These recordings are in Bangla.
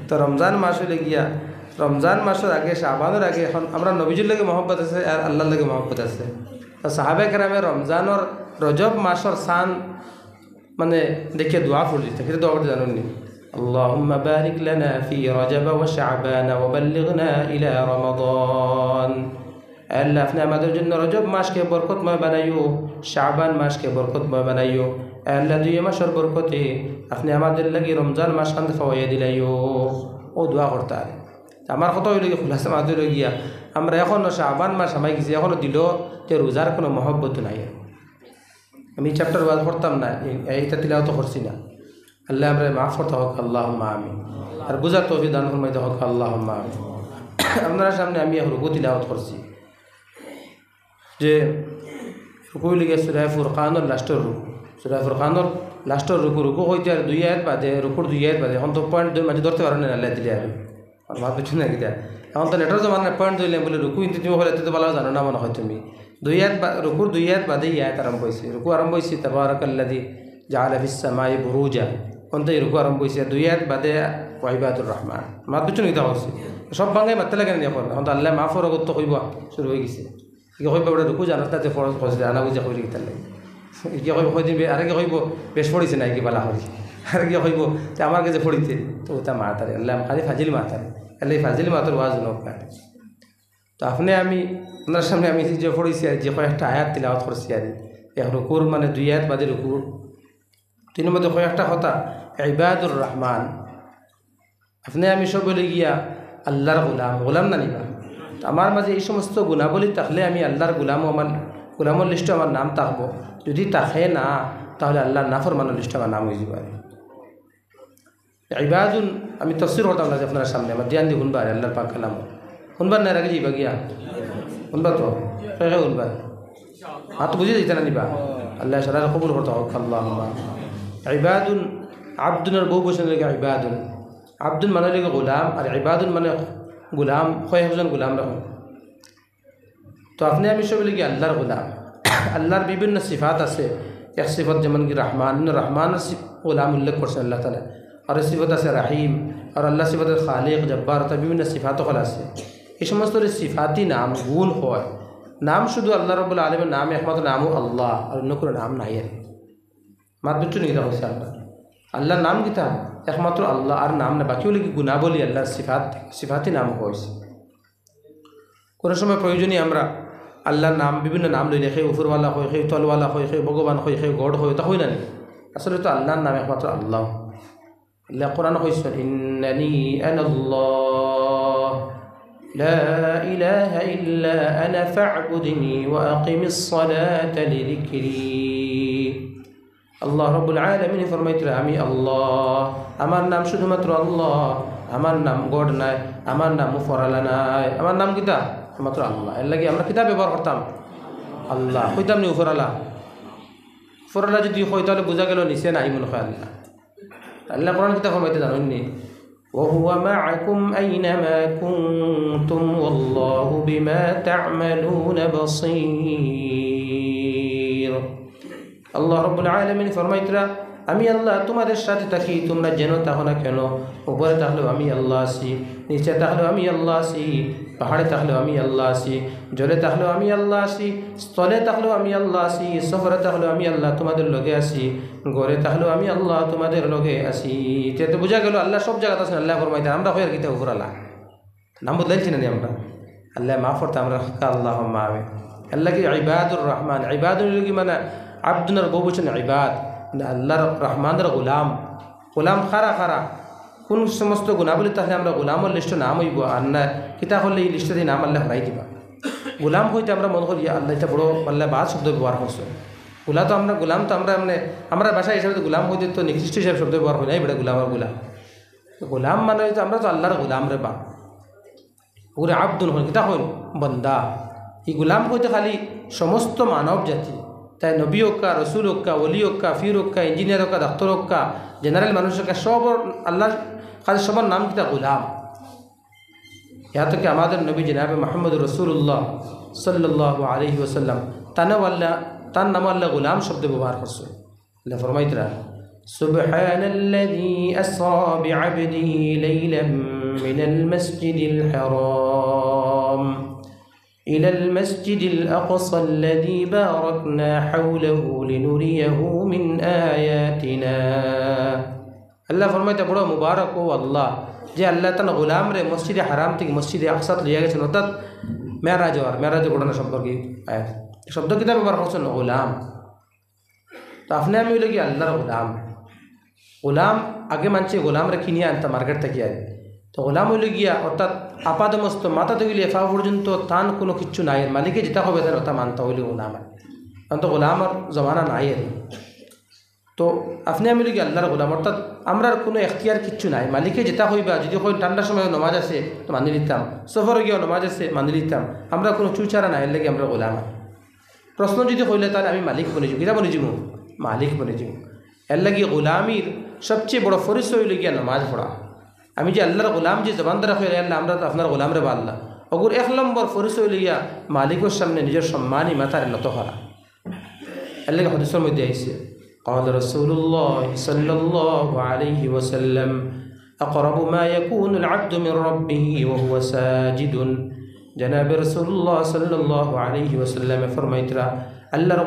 তো রমজান মাস হলে গিয়া রমজান মাসের আগে শাবানের আগে এখন আমরা নবীজির লাগে মহব্বত আছে আর আল্লাহর লাগে মহব্বত আছে। তো সাহাবে কেরামে রমজানের রজব মাসের সান মানে দেখে দোয়া পড়ি থাকে, দোয়া পড়তে জানেননি? اللهم بارك لنا في رجب وشعبان وبلغنا إلى رمضان। আল্লাহ আপনি আমাদের জন্য রজব মাসকে বরকতময় বানাইও, শাবান মাসকে বরকতময় বানাইও। আল্লাহ দুই মাসের বরকতে আপনি আমাদের লাগি রমজান মাস খান খাওয়াইয়া দিলাইও। ও দোয়া করতে আমার কথা হইল গিয়ে খুলাসা মাদুর হয়ে গিয়া আমরা এখনও শাবান মাস আমায় গেছি, এখনও দিল যে রোজার কোনো মহব্বত নাই। আমি চ্যাপ্টার ওয়াজ করতাম না, এইটা দিলেও তো করছি না। আল্লাহ আমরা মাফ করতে হোক, আল্লাহুম্মা আমিন। আর বুঝার তৌফিক দান ফরমাইতে হোক, আল্লাহুম্মা আমিন। আপনার সামনে আমি রুকু তিলাওয়াত করছি, যে রুকু লিগে সূরা ফুরকানের লাস্টের রুকু, সূরা ফুরকানের লাস্টের রুকু হইতে আর 2 আয়াত বাদে, রুকুর 2 আয়াত বাদে। এখন তো পয়েন্ট মাঝে ধরতে পারেন না, আল্লাহ দিলে আর ভাব পেছু না গিয়া। এখন তো নেটের জমানা পয়েন্ট ধরলে বলে রুকু কিন্তু তুমি হলে তো ভালো জানো না মনে হয় তুমি। 2 আয়াত রুকুর 2 আয়াত বাদে আয়াত আরম্ভ হয়েছে, রুকু আরম্ভ হয়েছে তাবারাকাল্লাযী জাআলা ফিস সামাই বুরুজা, অন্ত রুকু আরম্ভ হয়েছে 2 আয়াত বাদে ওয়াইবাদুর রহমান। মাত পেছু নিতে হচ্ছে সব ভাঙাই মারতে লাগে না। এখন এখন তো আল্লাহ মাফর করতে কইব শুরু হয়ে গেছে। কি কইব ওটা রুকু জানার তাতে ফরজ করছে আনা বুঝা কইলে গিয়ে লাগে। কি কইব কই দিন আরে কি কইব বেশ পড়িছে না কি বালা হরি, আর কি কইব যে আমার কাছে পড়িতে তো ওটা মাতারে আল্লাহ খালি ফাজিল মাতারে, আল্লাহ ফাজিল মাতার ওয়াজ নক। তো আপনি আমি আপনার সামনে আমি যে পড়েছি আর যে কয়েকটা আয়াত তিলাওয়াত করছি আর রুকুর মানে 2 আয়াত বাদে রুকুর তিনের মধ্যে কয়েকটা কথা ইবাদুর রহমান। আপনি আমি সব বলে গিয়া আল্লাহর গোলাম, গোলাম না নিবা। আমার মাঝে এই সমস্ত গুণাবলী থাকলে আমি আল্লাহর গোলাম, আমার গোলামের লিস্টে আমার নাম থাকবো। যদি থাকে না তাহলে আল্লাহর নাফরমানের লিস্টে আমার নাম হয়ে যাবে। ইবাদুন আমি তফসির করতাম না আপনার সামনে, আমার ধ্যান দিয়ে শুনবার আল্লাহর পাক কালাম শুনবার না রাখি যাইবা গিয়া শুনবা তো শুনবার হাত বুঝে দিতে না নিবা। আল্লাহ সারা কবুল করতে হোক, আল্লাহুম্মা। ইবাদুন আব্দুনের বহু বছর লেগে ইবাদুন, আব্দুল মানে লেগে গোলাম আর ইবাদুন মানে গোলাম, কয়েকজন গোলাম রাখুন। তো আপনি আমি সব লেগে আল্লাহর গোলাম। আল্লাহর বিভিন্ন সিফাত আছে, এক সিফত যেমন কি রহমান, রহমানের গোলাম উল্লেখ করছেন আল্লাহ তাআলা। আর সিফত আছে রাহিম, আর আল্লাহ সিফত খালিক জব্বার, তা বিভিন্ন সিফাত হল আছে। এই সমস্ত সিফাতি নাম গুণ হয়। নাম শুধু আল্লাহ রাব্বুল আলামিনের নাম, একমাত্র নামও আল্লাহ, আর অন্য কোনো নাম নাই। আর মাত বিচ্ছু নিকিতা হয়েছে আল্লাহ, আল্লাহর নাম কিতা একমাত্র আল্লাহ, আর নাম না। বাকি হলে কি গুণাবলী আল্লাহর সিফাতি নাম হয়েছে। কোনো সময় প্রয়োজনীয় আমরা আল্লাহর নাম বিভিন্ন নাম লই দেখে, উপরওয়ালা হয়, সেই তলওয়ালা হয়, সেই ভগবান হয়, সেই গড হয়, তা হয় না। আসলে তো আল্লাহর নাম একমাত্র আল্লাহ। আল্লাহ কোরআন কইছেন ইন্নানি আনাল্লাহ লা ইলাহা ইল্লা আনা ফা'বুদনি ওয়া আকিমিস সালাতা লিযিকরি। আল্লাহ রাব্বুল আলামিন ফরমাইতেন আমি আল্লাহ, আমার নাম শুধুমাত্র আল্লাহ, আমার নাম গড নাই, আমার নাম মুফরালা নাই, আমার নাম কিতা মাত্র আল্লাহ। এর লাগি আমরা কিতাব ব্যবহার করতাম আল্লাহ, কইতাম নি উপরালা। উপরালা যদি কই তাহলে বোঝা গেল নিচে নাই মনে হয় আল্লাহ। আল্লাহ কোরআন কিতাব ফরমাইতে জানেননি ওয়া মা'আকুম আইনামা কুনতুম ওয়াল্লাহু বিমা তা'মালুনা বাসীর। আল্লাহ রাব্বুল আলামিন ফরমাইতরা আমি আল্লাহ তোমাদের সাথে থাকি, তোমরা যেন তাহো না কেন। উপরে থাকলেও আমি আল্লাহ আছি, নিচে থাকলেও আমি আল্লাহ আছি, পাহাড়ে থাকলেও আমি আল্লাহ আছি, জলে থাকলেও আমি আল্লাহ আছি, স্থলে থাকলেও আমি আল্লাহ আছি, সফরে থাকলেও আমি আল্লাহ তোমাদের লগে আছি, ঘরে থাকলেও আমি আল্লাহ তোমাদের লগে আছি। এটা তো বোঝা গেল আল্লাহ সব জায়গাতে আছেন। আল্লাহ ফরমাইতেন আমরা হয়ে গীতা উপর আল্লাহ নাম বদলাইছি না আমরা। আল্লাহ মাফ করতে আমরা আল্লাহুম্মা আমিন। আল্লাহ কি ইবাদুর রহমান, ইবাদুল কি মানে আব্দুনার বহু বচন ইবাদ, আল্লাহর রহমানের গোলাম। গোলাম খারা খারা কোন সমস্ত গুণাবলী তাহলে আমরা গোলামের লিস্টে নাম হইব, আর না কিতা করলে এই লিস্টে নাম আল্লাহ হরাই দিবা। গোলাম হইতে আমরা মনে করি আল্লাহ এটা বড় আল্লাহ বাদ শব্দ ব্যবহার করছে। গোলা তো আমরা গোলাম তো আমরা মানে আমরা ভাষা হিসাবে তো গোলাম হইতে তো নিকৃষ্ট হিসাবে শব্দ ব্যবহার হয় না। এটা গোলামের গোলাম, গোলাম মানে হয়তো আমরা তো আল্লাহর গোলাম রে বা ওরে আব্দুল হন কিতা হইল বন্দা। এই গোলাম হইতে খালি সমস্ত মানব জাতি, তাই নবী হোক্কা, রসুল হোক্কা, ওলি হোক্কা, ফির হোক্কা, ইঞ্জিনিয়ার হোক্কা, ডাক্তার হোক্কা, জেনারেল মানুষ হোক্কা, সব আল্লাহ খালি সবার নাম কিতা গোলাম। यहाँ तक कि हमारे नबी जनाब मोहम्मद रसूलुल्लाह सल्लल्लाहु अलैहि वसल्लम तान नाम अल्लाह गुलाम शब्द व्यवहार करছে। अल्लाह फरमाइतरा সুবহানাল্লাযী আসরা বিআবদিহি লাইলাম মিনাল মাসজিদিল হারাম ইলাল মাসজিদিল আকসা আল্লাযী বারাকনা হাওলাহু লিনুরিয়াহু মিন আয়াতিনা। আল্লাহ ফরমাইতে বড় মুবারক ও আল্লাহ যে আল্লাহ তাআলা গোলামরে মসজিদে হারাম থেকে মসজিদে আকসাত লিয়া গেছেন, অর্থাৎ মেরাজ ঘটনা সম্পর্কে আয়াত শব্দ কিতাব ব্যবহার করছেন গোলাম। তো আপনি আমি হইলে কি আল্লাহর গোলাম আগে মানছে গোলামরে কিনিয়ে আনতাম মার্কেট থেকে আয়, তো গোলাম হইলে গিয়া অর্থাৎ আপাদমস্ত মাথা থেকে এফা পর্যন্ত তান কোনো কিচ্ছু নাই, মালিকে যেটা হবে তার ওটা মানতে হইলে গোলাম আর কারণ তো গোলামর জমানা নাই আর। তো আপনি আমি কি আল্লাহর গোলাম, অর্থাৎ আমরা কোনো এখতিয়ার কিচ্ছু নাই, মালিকে যেটা হইবা যদি হয় ঠান্ডার সময় নমাজ আছে তো মানি নিতাম, সফরে গিয়েও নমাজ আছে মানি নিতাম, আমরা কোনো চুচারা নাই, এর লাগে আমরা গোলাম। প্রশ্ন যদি হইলে তাহলে আমি মালিক বনে যাবো, কিনা বনে যাবো? মালিক বনে যাবো। এর লাগে গোলামির সবচেয়ে বড় পরিচয় হইলে গিয়া নমাজ পড়া। আমি যে আল্লাহর গোলাম যে জবান দ্বারা হইলে আল্লাহ আমরা তো আপনার গোলামরে বা আল্লাহ অগুর 1 নম্বর পরিচয় হইলে গিয়া মালিকের সামনে নিজের সম্মানী মাথার নত করা। এর লাগে হাদিসের মধ্যে আইছে قال رسول الله صلى الله عليه وسلم أقرب ما يكون العبد من ربه وهو ساجد। جناب رسول الله صلى الله عليه وسلم ফরমাইতরা আল্লাহর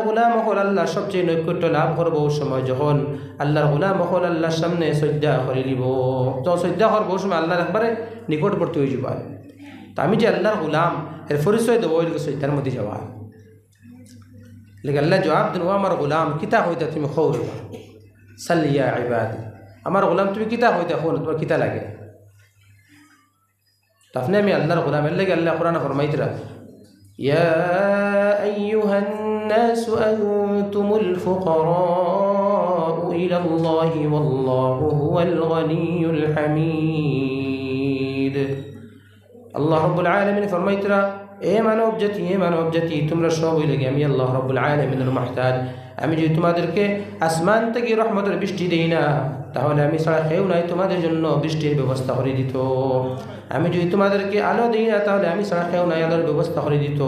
গোলাম হল আল্লাহ সবচেয়ে নৈকট্য লাভ করব ওই সময় যখন আল্লাহর গোলাম হল আল্লাহর সামনে সজ্জা করে দিব। তো সজ্জা করবো ওই সময় আল্লাহর একবারে নিকটবর্তী হয়ে যাব। তো আমি যে আল্লাহর গোলাম এর পরিচয় দেবো ওই সজ্জার মধ্যে যাওয়া। लेकिन अल्लाह जवाब दिन वो हमारा गुलाम किता होता तुम्हें खौर सल्लिया इबाद हमारा गुलाम तुम्हें किता होता खौर तुम्हें किता लगे। तो अपने में अल्लाह गुलाम अल्लाह के अल्लाह कुरान फरमाइत रहा या अय्युहन नास अंतुमुल फुक़राउ इलल्लाहि वल्लाहु हुवल गनियुल हमीद। अल्लाह रब्बुल आलमीन फरमाइत रहा এ মানব জাতি তোমরা সব হইলে গিয়ে আমি আল্লাহ রাব্বুল আলামিনের মুহতাজ। আমি যদি তোমাদেরকে আসমান থেকে রহমতের বৃষ্টি দেই না তাহলে আমি ছাড়া কেউ নাই তোমাদের জন্য বৃষ্টির ব্যবস্থা করে দিত। আমি যদি তোমাদেরকে আলো দিই না তাহলে আমি ছাড়া কেউ নাই আলোর ব্যবস্থা করে দিত।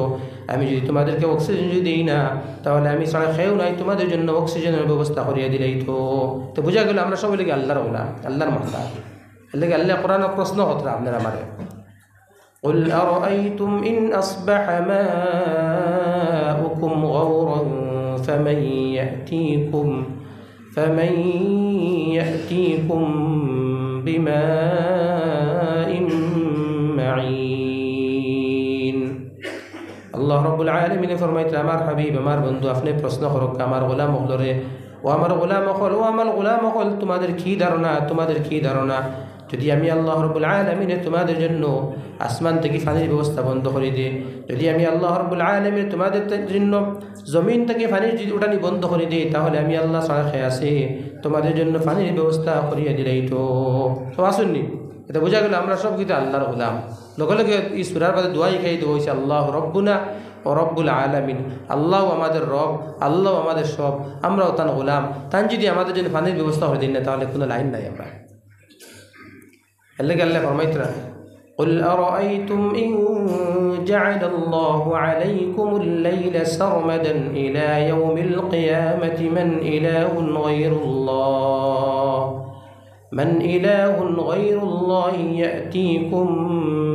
আমি যদি তোমাদেরকে অক্সিজেন যদি দিই না তাহলে আমি ছাড়া কেউ নাই তোমাদের জন্য অক্সিজেনের ব্যবস্থা করিয়ে দিলেই তো বোঝা গেল আমরা সব হইলে গিয়ে আল্লাহর গোলাম, আল্লাহর মুহতাজ। এর লাগে আল্লাহ কোরআনের প্রশ্ন হতো আপনারা আমারে قل أرأيتم إن أصبح ماؤكم غورا فمن يأتيكم بماء معين। আল্লাহ রাব্বুল আলামিন ফরমাইতে আমার হাবিব আমার বন্ধু আপনি প্রশ্ন করুক আমার গোলাম হলরে ও আমার গোলাম হল তোমাদের কি ধারণা যদি আমি আল্লাহ রাব্বুল আলামিন তোমাদের জন্য আসমান থেকে পানির ব্যবস্থা বন্ধ করে দিই, যদি আমি আল্লাহ রাব্বুল আলামিন তোমাদের জন্য জমিন থেকে পানির উঠানি বন্ধ করে দিই তাহলে আমি আল্লাহ ছাড়া খেয়ে আসি তোমাদের জন্য পানির ব্যবস্থা করিয়ে দিলেই তো আসুননি। এটা বোঝা গেল আমরা সব কিন্তু আল্লাহর গোলাম। লগে এই সূরার বাদে দোয়াই খাই দেওয়া হয়েছে আল্লাহ রব্বুনা ও রব্বুল আলামিন, আল্লাহ আমাদের রব, আল্লাহ আমাদের সব, আমরাও তার গোলাম। তান যদি আমাদের জন্য পানির ব্যবস্থা করে দিন না তাহলে কোনো লাইন নাই আমরা। اللي قال له فرميتنا قل أرأيتم إن جعل الله عليكم الليل سرمدا إلى يوم القيامة من إله غير الله يأتيكم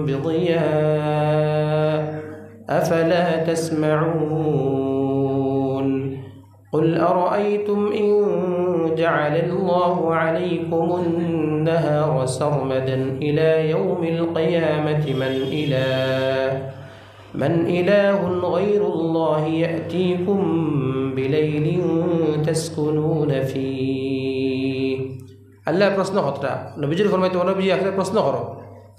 بضياء أفلا تسمعون قل أرأيتم إن جعل الله عليكم النهار سرمدا إلى يوم القيامة من إله غير الله يأتيكم بليل تسكنون فيه। আল্লাহ প্রশ্ন হতরা নবীজির ফরমাইতে নবীজি একটা প্রশ্ন করো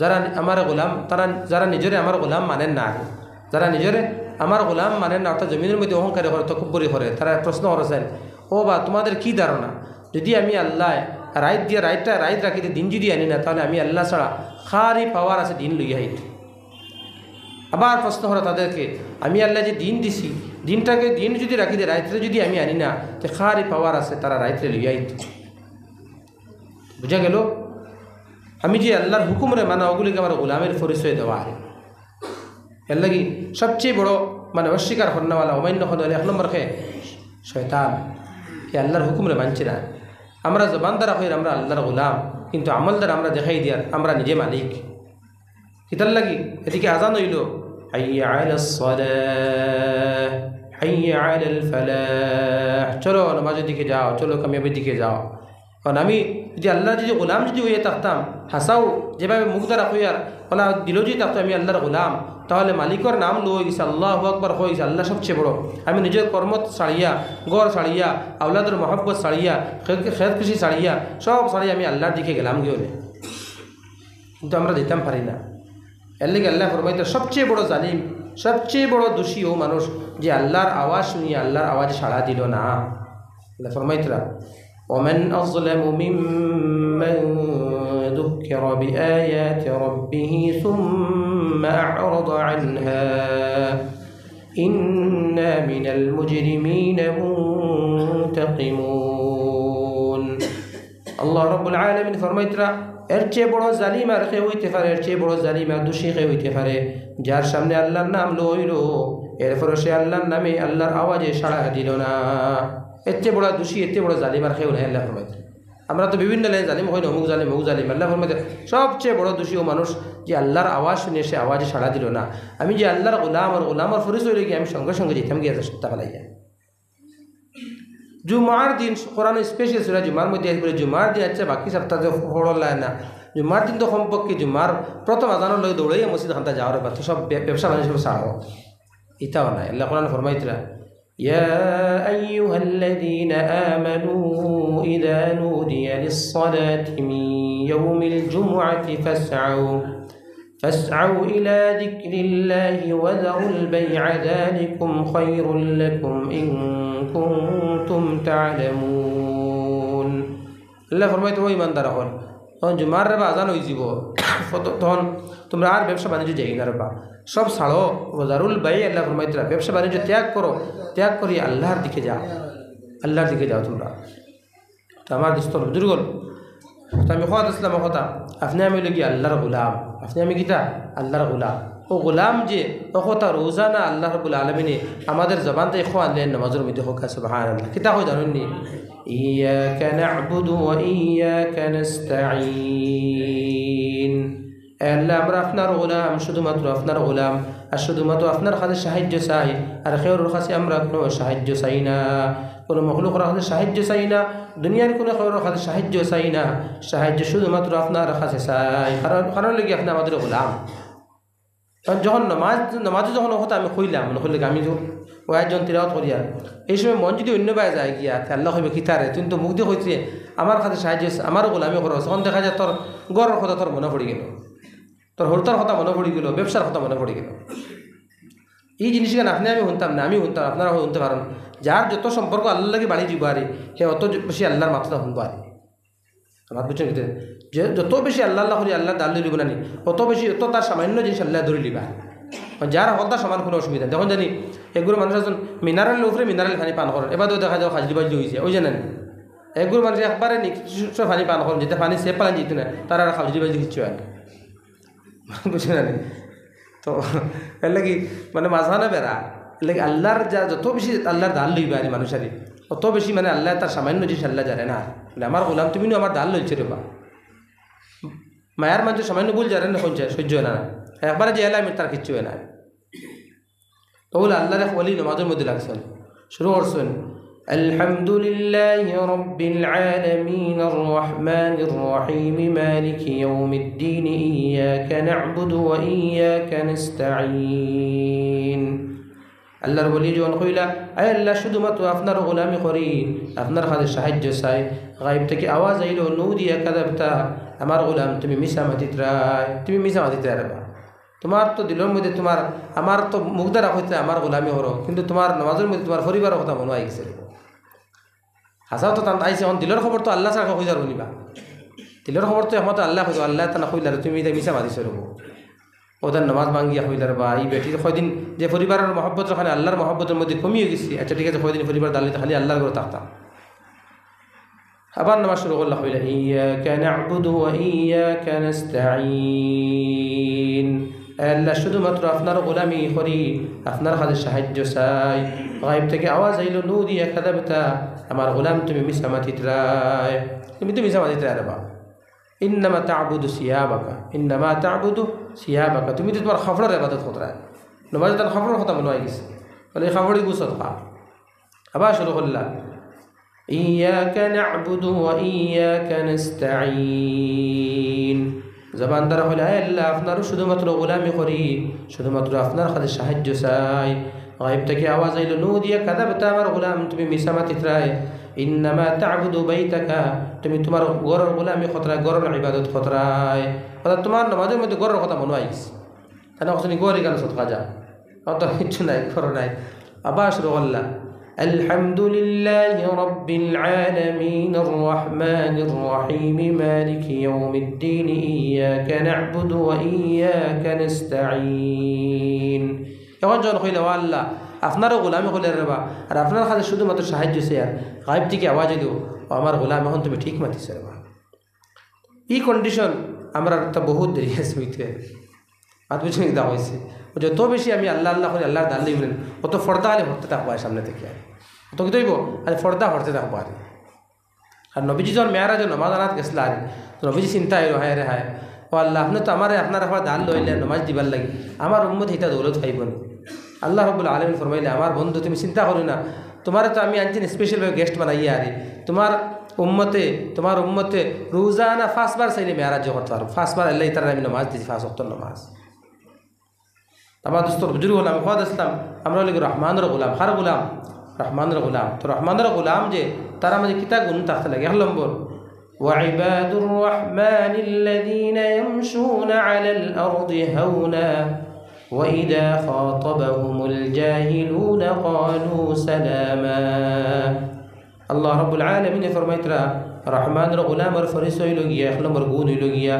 যারা আমার গোলাম তারা যারা নিজরে আমার গোলাম মানেন না, যারা নিজরে আমার গোলাম মানেন না অর্থাৎ জমিনের মধ্যে অহংকারী করে তকব্বরি করে তারা প্রশ্ন করেছেন ও বা তোমাদের কি ধারণা যদি আমি আল্লাহ রাইত রাখিতে দিন যদি আনি না তাহলে আমি আল্লাহ ছাড়া খারি পাওয়ার আছে দিন লইয়া আইত। আবার প্রশ্ন করা তাদেরকে আমি আল্লাহ যে দিন দিছি দিন যদি রাখি দে রাইতে যদি আমি আনি না তো খারি পাওয়ার আছে তারা রাইতে লইয়া আইত। বুঝা গেল আমি যে আল্লাহর হুকুমরে মানা ওগুলিকে আমার গোলামের পরিচয় দেওয়া হয়। এর লাগি সবচেয়ে বড় অস্বীকার হন্নাওয়ালা অমান্য হন 1 নম্বর খে শয়তান। হে আল্লাহর হুকুমরে মানছি না। আমরা জবান দ্বারা হই আমরা আল্লাহর গোলাম, কিন্তু আমল দ্বারা আমরা দেখাই দিয়ার আমরা নিজে মালিক। কিতার লাগি এদিকে আজান হইল, হাইয়া আলাস সালাহ হাইয়া আলাল ফালাহ, চলো নামাজের দিকে যাও, চলো কামিয়াবির দিকে যাও। কারণ আমি যদি আল্লাহর যদি গোলাম যদি হয়ে থাকতাম, হাসাও যেভাবে মুখ দ্বারা হইয়ার ওলা দিল যদি থাকতো আমি আল্লাহর গোলাম, তাহলে মালিকর নাম লই গেছে, আল্লাহু আকবার হয়ে গেছে, আল্লাহ সবচেয়ে বড়। আমি নিজের কর্মত ছাড়িয়া, গড় ছাড়িয়া, আউলাদের মহব্বত ছাড়িয়া, খেত খুশি ছাড়িয়া, সব ছাড়িয়া আমি আল্লাহর দিকে গেলাম গিয়ে। কিন্তু আমরা দিতাম পারি না। এর লেগে আল্লাহ ফরমাইতে সবচেয়ে বড় জালিম, সবচেয়ে বড় দোষী ও মানুষ যে আল্লাহর আওয়াজ শুনিয়ে আল্লাহর আওয়াজে সাড়া দিল না। আল্লাহ ফরমাইতরা ومن أظلم ممن ذكر بآيات ربه ثم أعرض عنها إنا من المجرمين منتقمون। الله رب العالمين ফরমাইতরা এর চেয়ে বড় জালিম আর কেউ হইতে পারে, এর চেয়ে বড় জালিম আর দোষী কেউ হইতে পারে যার সামনে আল্লাহর নাম লইল, এরপরে সে আল্লাহর নামে আল্লাহর আওয়াজে সাড়া দিল না। এর চেয়ে বড় দোষী, এর চেয়ে বড় জালিম আর কেউ নাই। আল্লাহ ফরমাইতে আমরা তো বিভিন্ন লাইন জালিম হই না, অমুক জালিম অমুক জালিম। আল্লাহ ফরমাইতে সবচেয়ে বড় দোষী ও মানুষ যে আল্লাহর আওয়াজ শুনে সে আওয়াজে সাড়া দিল না। আমি যে আল্লাহর গোলাম আর গোলামর পরিচয় লেগে আমি সঙ্গে সঙ্গে যেতাম গিয়ে সত্তা পালাইয়া। জুমার দিন কোরআন স্পেশাল সূরা জুমার মধ্যে আসবে, জুমার দিন আচ্ছা বাকি সপ্তাহ পড়লায় না, জুমার দিন তো সম্পর্কে জুমার প্রথম আজানোর লগে দৌড়াইয়া মসজিদ খান্তা যাওয়ার ব্যাপার তো সব ব্যবসা বাণিজ্য সব ছাড়ো, ইতাও নাই। আল্লাহ কোরআন ফরমাইতরা يا أيها الذين آمنوا إذا نودي للصلاة من يوم الجمعة فاسعوا إلى ذكر الله وذروا البيع ذلكم خير لكم إن كنتم تعلمون। আল্লাহ ফরমাইতে ওই ইমানদার হল তখন জুমার রেবা আজান হয়ে যাব, তখন তোমরা আর ব্যবসা বাণিজ্য যাই না রেবা, সব ছাড়ো। ওয়াজারুল বাই আল্লাহ ফরমাইতরা ব্যবসা বাণিজ্য ত্যাগ করো, ত্যাগ করি আল্লাহর দিকে যাও, আল্লাহর দিকে যাও তোমরা। তো আমার দোস্ত বুজুর্গ, তো আমি কথা আসলাম কথা আপনি আমি লগি আল্লাহর গোলাম, আপনি আমি গীতা আল্লাহর গোলাম। ও গোলাম যে ও কথা রোজানা আল্লাহ রাব্বুল আলামিনে আমাদের জবান থেকে খোয়া আনলেন নামাজের মধ্যে হোক সুবহানাল্লাহ। কিতা হয় জানেননি? ইয়াকা না'বুদু ওয়া ইয়াকা নাস্তাঈন। আল্লাহ আমরা আপনার গোলাম, শুধুমাত্র আপনার গোলাম, আর শুধুমাত্র আপনার কাছে সাহায্য চাই, আর খেউর কাছে আমরা কোনো সাহায্য চাই না, কোনো মখলুকের কাছে সাহায্য চাই না, দুনিয়ার কোনো খেউর কাছে সাহায্য চাই না, সাহায্য শুধুমাত্র আপনার কাছে চাই। কারণ লেগে আপনি আমাদের গোলাম। কারণ যখন নামাজে যখন কথা আমি কইলাম নকইলে আমি ও একজন তিলাওয়াত করি, আর এই সময় মন যদি অন্য পায়ে যায় গিয়া আল্লাহ কইবে কিতারে তুই তো মুখ দিয়ে কইছে আমার কাছে সাহায্য আমারও গোলামি করো, তখন দেখা যায় তোর গড়ের কথা তোর মনে পড়ে গেল, তোর হরতার কথা মনে পড়ে গেল, ব্যবসার কথা মনে পড়ে গেল। এই জিনিসখানে আপনি আমি শুনতাম না, আমি শুনতাম আপনারা শুনতে পারেন। যার যত সম্পর্ক আল্লাহ লাগে বাড়ি দিব আরে সে অত বেশি আল্লাহর মাত্রা শুনবো আরে। আমার বুঝছেন কি যে যত বেশি আল্লাহ আল্লাহ করি আল্লাহ দাল লিব না নি, অত বেশি অত তার সামান্য জিনিস আল্লাহ ধরে লিবা। যার হতার সমান কোনো অসুবিধা দেখুন জানি এগুলো মানুষ একজন মিনারেল উপরে মিনারেল পানি পান করেন, এবার দেখা যায় হাজরি বাজলি হয়েছে ওই জানেন। এগুলো মানুষ একবারে নিশ্চয় পানি পান করেন, যেটা পানি সে পানি যেত না তারা আর হাজরি বাজলি কিচ্ছু হয় না, বুঝছে না। তো এর লাগি মানে মাঝখানে বেড়া এর লাগে আল্লাহর যা যত বেশি আল্লাহর দাল লইবা আর মানুষেরই অত বেশি মানে আল্লাহ তার সামান্য জিনিস আল্লাহ জানে না। আমার গোলাম তুমি আমার দাল লইছে রে বা মায়ার মানুষ সামান্য ভুল জানেন না, সহ্য হয় না, একবারে যে এলাম তার কিচ্ছু হয় না। তো বলে আল্লাহর এক ওলি নামাজের মধ্যে লাগছেন, শুরু করছেন আলহামদুলিল্লাহি রাব্বিল আলামিন আর রহমানির রহিম মালিকি ইয়াউমিদ্দিন ইয়াকা না'বুদু ওয়া ইয়াকা নাস্তাঈন। আল্লাহর বলি যখন কইলা আয় আল্লাহ শুধুমাত্র আপনার গোলামি করি, আপনার কাছে সাহায্য চাই, গায়েব থেকে আওয়াজ আইল নৌদিয়া কাযাবতা, আমার গোলাম তুমি মিছা মাতিতরায়, তুমি মিছা মাতিতরায় রেবা। তোমার তো দিলের মধ্যে তোমার আমার তো মুখ দ্বারা হইতে আমার গোলামি হরো, কিন্তু তোমার নামাজের মধ্যে তোমার পরিবারের কথা মনে আইছে। হাসাও তো তান আইসে এখন দিলের খবর তো আল্লাহ ছাড়া হয়ে যাবো নিবা, দিলের খবর তো এখন তো আল্লাহ হইতো, আল্লাহ তা না হইলার তুমি এটা মিছা মাতিছ রব ওদের নামাজ ভাঙ্গিয়া হইলার বা এই বেটি কয়দিন যে পরিবারের মহব্বত ওখানে আল্লাহর মহব্বতের মধ্যে কমিয়ে গেছি। আচ্ছা ঠিক আছে, কয়দিন পরিবার দাঁড়িয়ে খালি আল্লাহর করে থাকতাম। আবার নামাজ শুরু করলাম হইলা ইয়াকা না'বুদু ওয়া ইয়াকা নাস্তাঈন। আল্লাহ শুধুমাত্র আপনার গোলামি করি, আপনার কাছে সাহায্য চাই। গায়েব থেকে আওয়াজ আইল, নুদি কাযাবতা, আমার গোলাম তুমি মিছা মাতিতরায়, তুমি তো মিছা মাতিতরায় রে বা। ইন্নামা তা'বুদু সিয়াবাকা, ইন্নামা তা'বুদু সিয়াবাকা, তুমি তো তোমার খাফড়ের ইবাদত করতরায়। নমাজ তার খাফড়ের কথা মনে হয় গেছে, বলে এই খাফড়ি গুছত খা। আবার শুরু করলা, ইয়াকা না'বুদু ওয়া ইয়াকা নাস্তাঈন, জবান দ্বারা হলে আল্লাহ আপনারও শুধুমাত্র গোলামি করি, শুধুমাত্র আপনার কাছে সাহায্য চাই। গায়েব থেকে আওয়াজ আইল, নুদিয়া কাযাবতা, আমার গোলাম তুমি মিছা মাতিতরায়। ইন্নামা তা'বুদু বাইতাকা, তুমি তোমার ঘরের গোলামি খতরায়, ঘরের ইবাদত খতরায়। অর্থাৎ তোমার নামাজের মধ্যে ঘরের কথা মনে আইস, কেন কখনই গরি গান সৎ কাজা অত কিচ্ছু নাই, ঘর নাই। আবার শুরু করলা, আলহামদুলিল্লাহি রাব্বিল আলামিনির রহমানির রহিম মালিকি ইয়াউমিদ্দিন ইয়াকা না'বুদু ওয়া ইয়াকা নাস্তাঈন। এখন যখন কইলা ও আল্লাহ আপনারও গোলামি হলে রেবা, আর আপনার কাছে শুধুমাত্র সাহায্য শেয়ার, গায়েব থেকে আওয়াজ দিও, ও আমার গোলাম এখন তুমি ঠিক মাতিছে রেবা। এই কন্ডিশন আমরা তা বহুত দেরি আছে হইতে আর বুঝে দেওয়া হয়েছে। যত বেশি আমি আল্লাহ আল্লাহ করি, আল্লাহ দাল্লি বলেন, অত ফর্দা হলে হরতে থাকবো আর সামনে থেকে, অত কি তৈব আর ফর্দা হরতে থাকবো আর। আর নবীজি যখন মেয়ারাজ নমাজ আনাত গেছিল আর নবীজি চিন্তা আইল, হায় রে হায়, ও আল্লাহ আপনি তো আমার আপনার আপনার দাল লইলে নমাজ দিবার লাগে, আমার উম্মত হিতা দৌলত খাইব না। আল্লাহ রাব্বুল আলামিন ফরমাইলে, আমার বন্ধু তুমি চিন্তা করো না, তোমার তো আমি আনছি স্পেশালভাবে গেস্ট বানাইয়া আরে, তোমার উম্মতে রোজানা 5 বার চাইলে মেয়ারাজ করতে পারো, 5 বার আল্লাহ তারা আমি নমাজ দিয়েছি, 5 ওয়াক্ত নমাজ। আমার দোস্তর বুজুর্গ গোলাম খাদ আসলাম, আমরা হলে রহমানের গোলাম, হার গোলাম রহমানের গোলাম। তো রহমানের গোলাম যে তারা আমাদের কিতা গুণ থাকতে লাগে। 1 নম্বর, ওয়াইবাদুর রহমানিল্লাযীনা ইয়ামশুনা আলাল আরদি হাওনা ওয়া ইযা খাতাবাহুমুল জাহিলুনা ক্বালু সালামা। আল্লাহ রাব্বুল আলামিন ফরমাইতরা রহমানের গোলামের ফরিস হইল গিয়া 1 নম্বর গুণ হইল গিয়া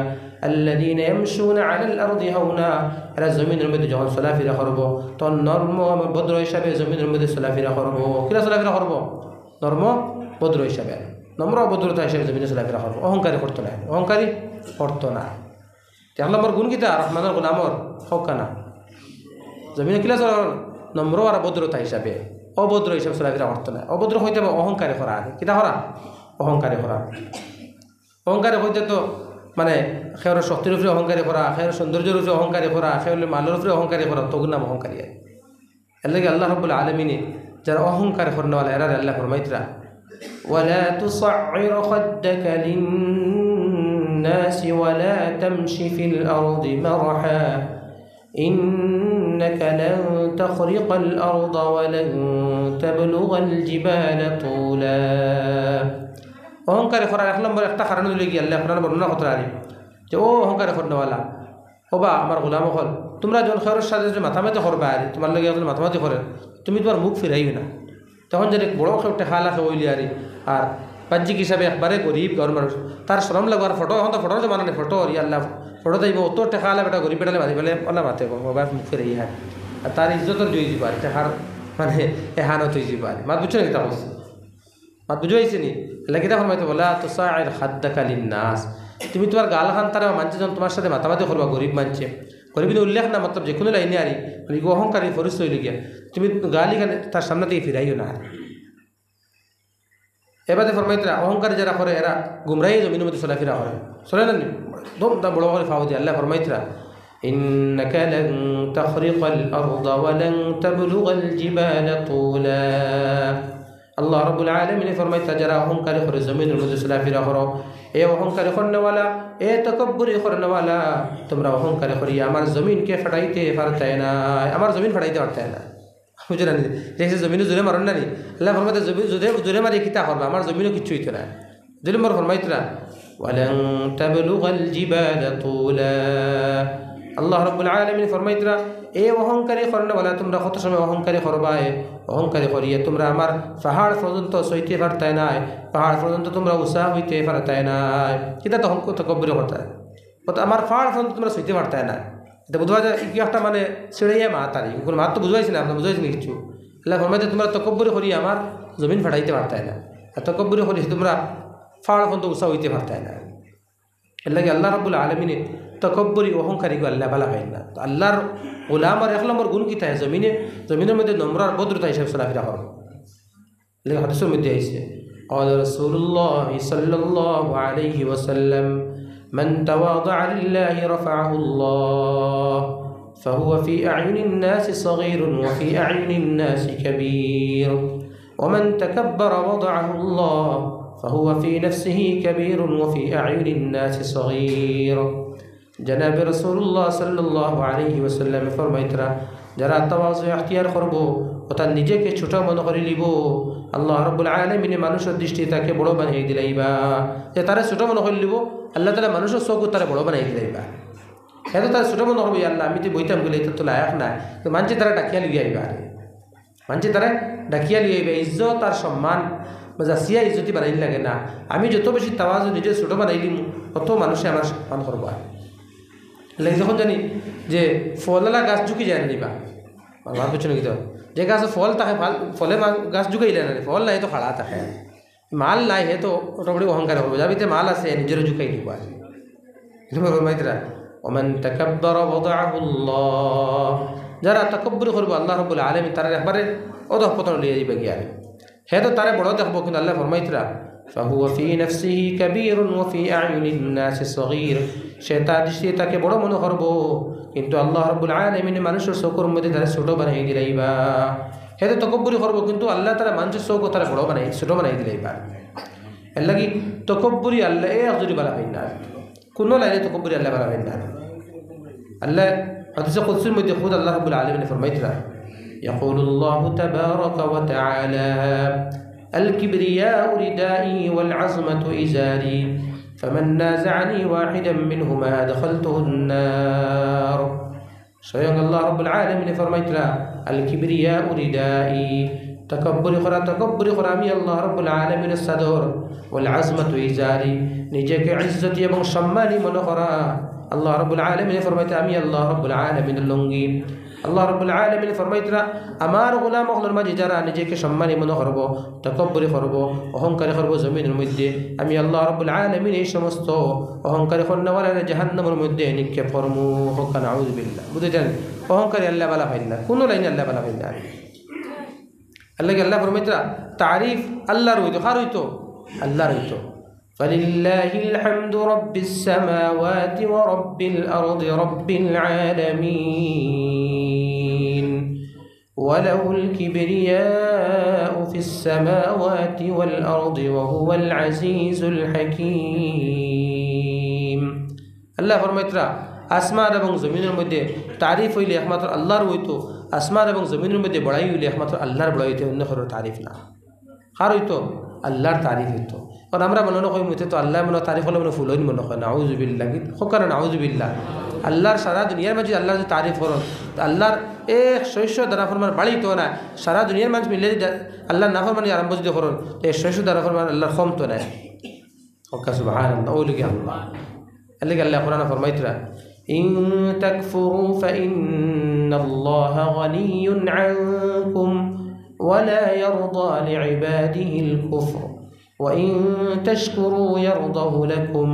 আল্লাযীনা ইয়ামশুনা আলাল আরদি হাওনা, এরা জমিনের মধ্যে যখন চলাফেরা করবো তখন নর্ম ভদ্র হিসাবে জমিনের মধ্যে চলাফেরা করবো। কিরা চলাফেরা করবো? নর্ম ভদ্র হিসাবে, নম্র ভদ্রতা হিসাবে জমিনে চলাফেরা করবো, অহংকারী করতো না, অহংকারী করতো না। 1 নম্বর গুণ কিতা রহমানের গোলামর হকা না, জমিনে কিলা চলা নম্র আর ভদ্রতা হিসাবে, অভদ্র হিসাবে চলাফেরা করতো না। অভদ্র হইতে হবে অহংকারী করা, কিতা করা? অহংকারী করা। অহংকারী হইতে তো মানে সেওর শক্তির উপরে অহংকারী করা, সেওর সৌন্দর্যের উপরে অহংকারী করা, সেওর মালের উপরে অহংকারী করা, তখন নাম অহংকারী। এর লাগে আল্লাহ রাব্বুল আলামিন যারা অহংকার করনেওয়ালা এরা আল্লাহ ফরমাইতরা, ওয়ালা তুসাইর খাদ্দাকা লিন্নাসি ওয়ালা তামশি ফিল আরদি মারহা ইন্নাকা লান তাখরিকাল আরদা ওয়া লান তাবলুগাল জিবালা তুলা। অহংকারে করার 1 নম্বর একটা কারণ হইলে গিয়ে আল্লাহ আপনার বর্ণনা করতে পারি যে ও অহংকারে করনেওয়ালা, ও বা আমার গোলাম হল, তোমরা যখন খেয়ারের সাথে যে মাথামাতি করবা আর তোমার লগে যখন মাথামাতি করে তুমি তোমার মুখ ফিরাইও না, তখন যদি বড় খেয়ে টেকা হইলি আর বাহ্যিক হিসাবে একবারে গরিব ঘর মানুষ, তার শ্রম লাগবার ফটো, এখন তো ফটোর জমানা নেই, ফটো আল্লাহ ফটো যাইব অত টেকা আলা বেটা গরিব বেটালে মাতি পেলে ওলা মাতে বাবার মুখ ফিরাই হয়, আর তার ইজ্জতর জয়ী যাব আর টেকার মানে এহানত হয়ে যাব আর। মাত বুঝছো না কিতা বলছি? মাত বুঝো হয়েছে নি? এলাকা কিতা ফরমাইতে বলা তুসাইর খাদ্দাকা লিন্নাস, তুমি তোমার গাল খান তারা মানছে যখন তোমার সাথে মাতামাতি করবা, গরিব মানছে, গরিব উল্লেখ না মতলব যে কোনো লাইনে আরি অহংকারী ফরিস হইলে গিয়া তুমি গালি খানে তার সামনে থেকে ফিরাইও না। এবারে ফরমাইতরা অহংকারী যারা করে এরা গুমরাহি জমিনের মধ্যে চলাফেরা করে, চলে না দম দা বড় করে ফাও দিয়ে আল্লাহ ফরমাইতরা ইন্নাকা লান তাখরিকাল আরদা ওয়া লান তাবলুগাল জিবালা তুলা। আল্লাহ রাব্বুল আলামিন ফরমাইতা যারা অহংকারী করে জমিনের মধ্যে চলাফেরা করো, এ অহংকারী করনেওয়ালা, এ তকব্বুরি করনেওয়ালা, তোমরা অহংকারী করিয়া আমার জমিনকে ফাটাইতে পারতে না, আমার জমিন ফাটাইতে পারতে না। বুঝে না যে জমিনে জোরে মারন না নি আল্লাহ ফরমাইতে জোরে মারি কিতা করবা, আমার জমিনও কিচ্ছু হইতো না। 2 নম্বর ফরমাইতরা ওয়ালান তাবলুগাল জিবালা তুলা। আল্লাহ রাব্বুল আলামিন ফরমাইতরা এ অহংকারী করনেওয়ালা, তোমরা কত সময় অহংকারী করবা, অহংকারী করিয়া তোমরা আমার পাহাড় পর্যন্ত সইতে পারতে নাই, পাহাড় পর্যন্ত তোমরা উৎসাহ হইতে পারতে নাই, কিতা তখন তকব্বুরি করতে আমার পাহাড় পর্যন্ত তোমরা সইতে পারতে না। এটা বুঝবা যায় কি একটা মানে ছেড়াইয়া মাত আরি কোনো মাত তো বুঝাইছি না, আপনার বুঝাইছি না কিছু। আল্লাহ ফরমাইতে তোমরা তকব্বুরি করিয়া আমার জমিন ফাটাইতে পারতে না, আর তকব্বুরি করি তোমরা পাহাড় পর্যন্ত উৎসাহ হইতে পারতে না। এর লাগে আল্লাহ রাব্বুল আলামিন তকব্বরি অহংকারী আল্লাহ বালা হয় না। তো আল্লাহর গোলামার 1 নম্বর গুণ কিতা জমিনের মধ্যে নম্র আর ভদ্রতা হিসাবে চলাফেরা করো। হাদিসের মধ্যে আইছে قال رسول الله صلى الله عليه وسلم من تواضع لله رفعه الله فهو في أعين الناس صغير وفي أعين الناس كبير ومن تكبر وضعه الله فهو في نفسه كبير وفي أعين الناس صغير جناب رسول الله صلى الله عليه وسلم فرمائتরা যারা তাওয়াজু ইখতিয়ার করব ও তার নিজেকে ছোট মনে করে নিব আল্লাহ রাব্বুল আলামিন মানুষের দৃষ্টি তাকে বড় বানিয়ে দিলাইবা। যে তারা ছোট মনে করে নিব আল্লাহ তাআলা মানুষের চোখ তারা বড় বানিয়ে দিলাইবা। এত তারা ছোট মনে করবে আল্লাহ আমি তো বইতাম গেলে তো লায়ক নাই, তো মানছি তারা ডাকিয়া লিয়ে আইবা, মানছি তারা ডাকিয়া লিয়ে আইবা। ইজ্জত আর সম্মান যাচিয়া ইজ্জতি বানাই লাগে না। আমি যত বেশি তাওয়াজু নিজে ছোট বানাইলিম অত মানুষে আমার সম্মান করবো। লাগে যখন জানি যে ফলওয়ালা গাছ ঝুঁকি যায় না নিবা আমার পেছনে কি যে গাছে ফল থাকে ফলে গাছ ঝুঁকাইলে না, ফল নাই তো খাড়া থাকে, মাল নাই হে তো মোটামুটি অহংকার করবো, যাবিতে মাল আছে নিজেরও ঝুঁকাই দিবা। মাইতরা ওমান তাকাব্বার ওয়াদাহুল্লাহ, যারা তাকাব্বুর করবো আল্লাহ রাব্বুল আলামিন তারা একবারে অধঃপতন লিয়ে দিবে গিয়া হে তো তারা বড় দেখবো। কিন্তু আল্লাহ ফরমাইতরা ফাহুয়া ফি নাফসিহি কাবীরুন ওয়া ফি আ'য়ুনিন নাসি সগীর, সে তার দৃষ্টিতে তাকে বড় মনে করবো কিন্তু আল্লাহ রাব্বুল আলামিন মানুষের চোখের মধ্যে তারা ছোট বানাই দিলাইবা। হে তো তকব্বুরি করবো কিন্তু আল্লাহ তারা মানুষের চোখ তারা বড় বানাই ছোট বানাই দিলাইবা। এর লাগি তকব্বুরি আল্লাহ একজুরি বালা হয় না, কোনো লাইনে তকব্বুরি আল্লাহ বালা হয় না। আল্লাহ হাদিসে কুদসির মধ্যে খুদ আল্লাহ রাব্বুল আলামিন ফরমাইতরা ইয়াকুলুল্লাহু তাবারাকা ওয়া তাআলা الكبرياء ردائي والعظمة إزاري فمن نازعني واحدا منهما أدخلته النار। স্বয়ং আল্লাহ রাব্বুল আলামিন ফরমাইতরা আল কিবরিয়া রিদাই, তকব্বুরি করা আমি আল্লাহ রাব্বুল আলামিনের চাদর, ওয়াল আজমাতু ইজারি, নিজেকে ইজ্জতি এবং সম্মানী মনে করা আল্লাহ রাব্বুল আলামিন ফরমাইতে আমি আল্লাহ রাব্বুল আলামিনের লুঙ্গি। আল্লাহ রাব্বুল আলামিন ফরমাইতরা আমার গোলাম হলোর মাঝে যারা নিজেকে সম্মানী মনে করব, তাকাব্বুরি করব, অহংকারী করব জমিনের মধ্যে, আমি আল্লাহ রাব্বুল আলামিন এই সমস্ত অহংকারী খন্নওয়ালারে জাহান্নামের মধ্যে নিক্ষেপ করমু। হক নাউযু বিল্লাহ। বুঝেছেন, অহংকারী আল্লাহ বালা হয় না, কোনো লাইনে আল্লাহ বালা হয় না। আল্লাহ ফরমাইতরা তারিফ আল্লাহর হইতো, কার হইতো? আল্লাহর হইতো। ফালিল্লাহিল হামদু রাব্বিস সামাওয়াতি ওয়া রাব্বিল আরদি রাব্বিল আলামিন ওয়া লাহুল কিবরিয়াউ ফিস সামাওয়াতি ওয়াল আরদি ওয়া হুয়াল আজিজুল হাকীম। আল্লাহ ফরমাইতরা আসমান এবং জমিনের মধ্যে তারিফ হইলে একমাত্র আল্লাহর হইতো, আসমান এবং জমিনের মধ্যে বড়াই হইলে একমাত্র আল্লাহর বড়াই হইতে, অন্য কারোর তারিফ না। কার হইতো? আল্লাহর তারিফ হইতো। কারণ আমরা মনে নকই মতে তো আল্লাহ মনে তারিফ হলে মনে ফুলইন মনে হয় নাউযু বিল্লাহ, হোকার নাউযু বিল্লাহ। আল্লাহর সারা দুনিয়ার মাঝে আল্লাহ যদি তারিফ করন, আল্লাহর এক শৈশ্য দ্বারা ফরমান বাড়ি তো না, সারা দুনিয়ার মানুষ মিলে আল্লাহর নাফরমানি আরম্ভ যদি করন এই শৈশ্য দ্বারা ফরমান আল্লাহর কম তো নাই। ওকা সুবহানাল্লাহ, ওলিকে আল্লাহ আল্লাহ আল্লাহ কোরআনে ফরমাইতরা ইন তাকফুরু ফাইন্নাল্লাহা গানিয়্যুন আনকুম ولا يرضى لعباده الكفر وإن تشكروا يرضه لكم।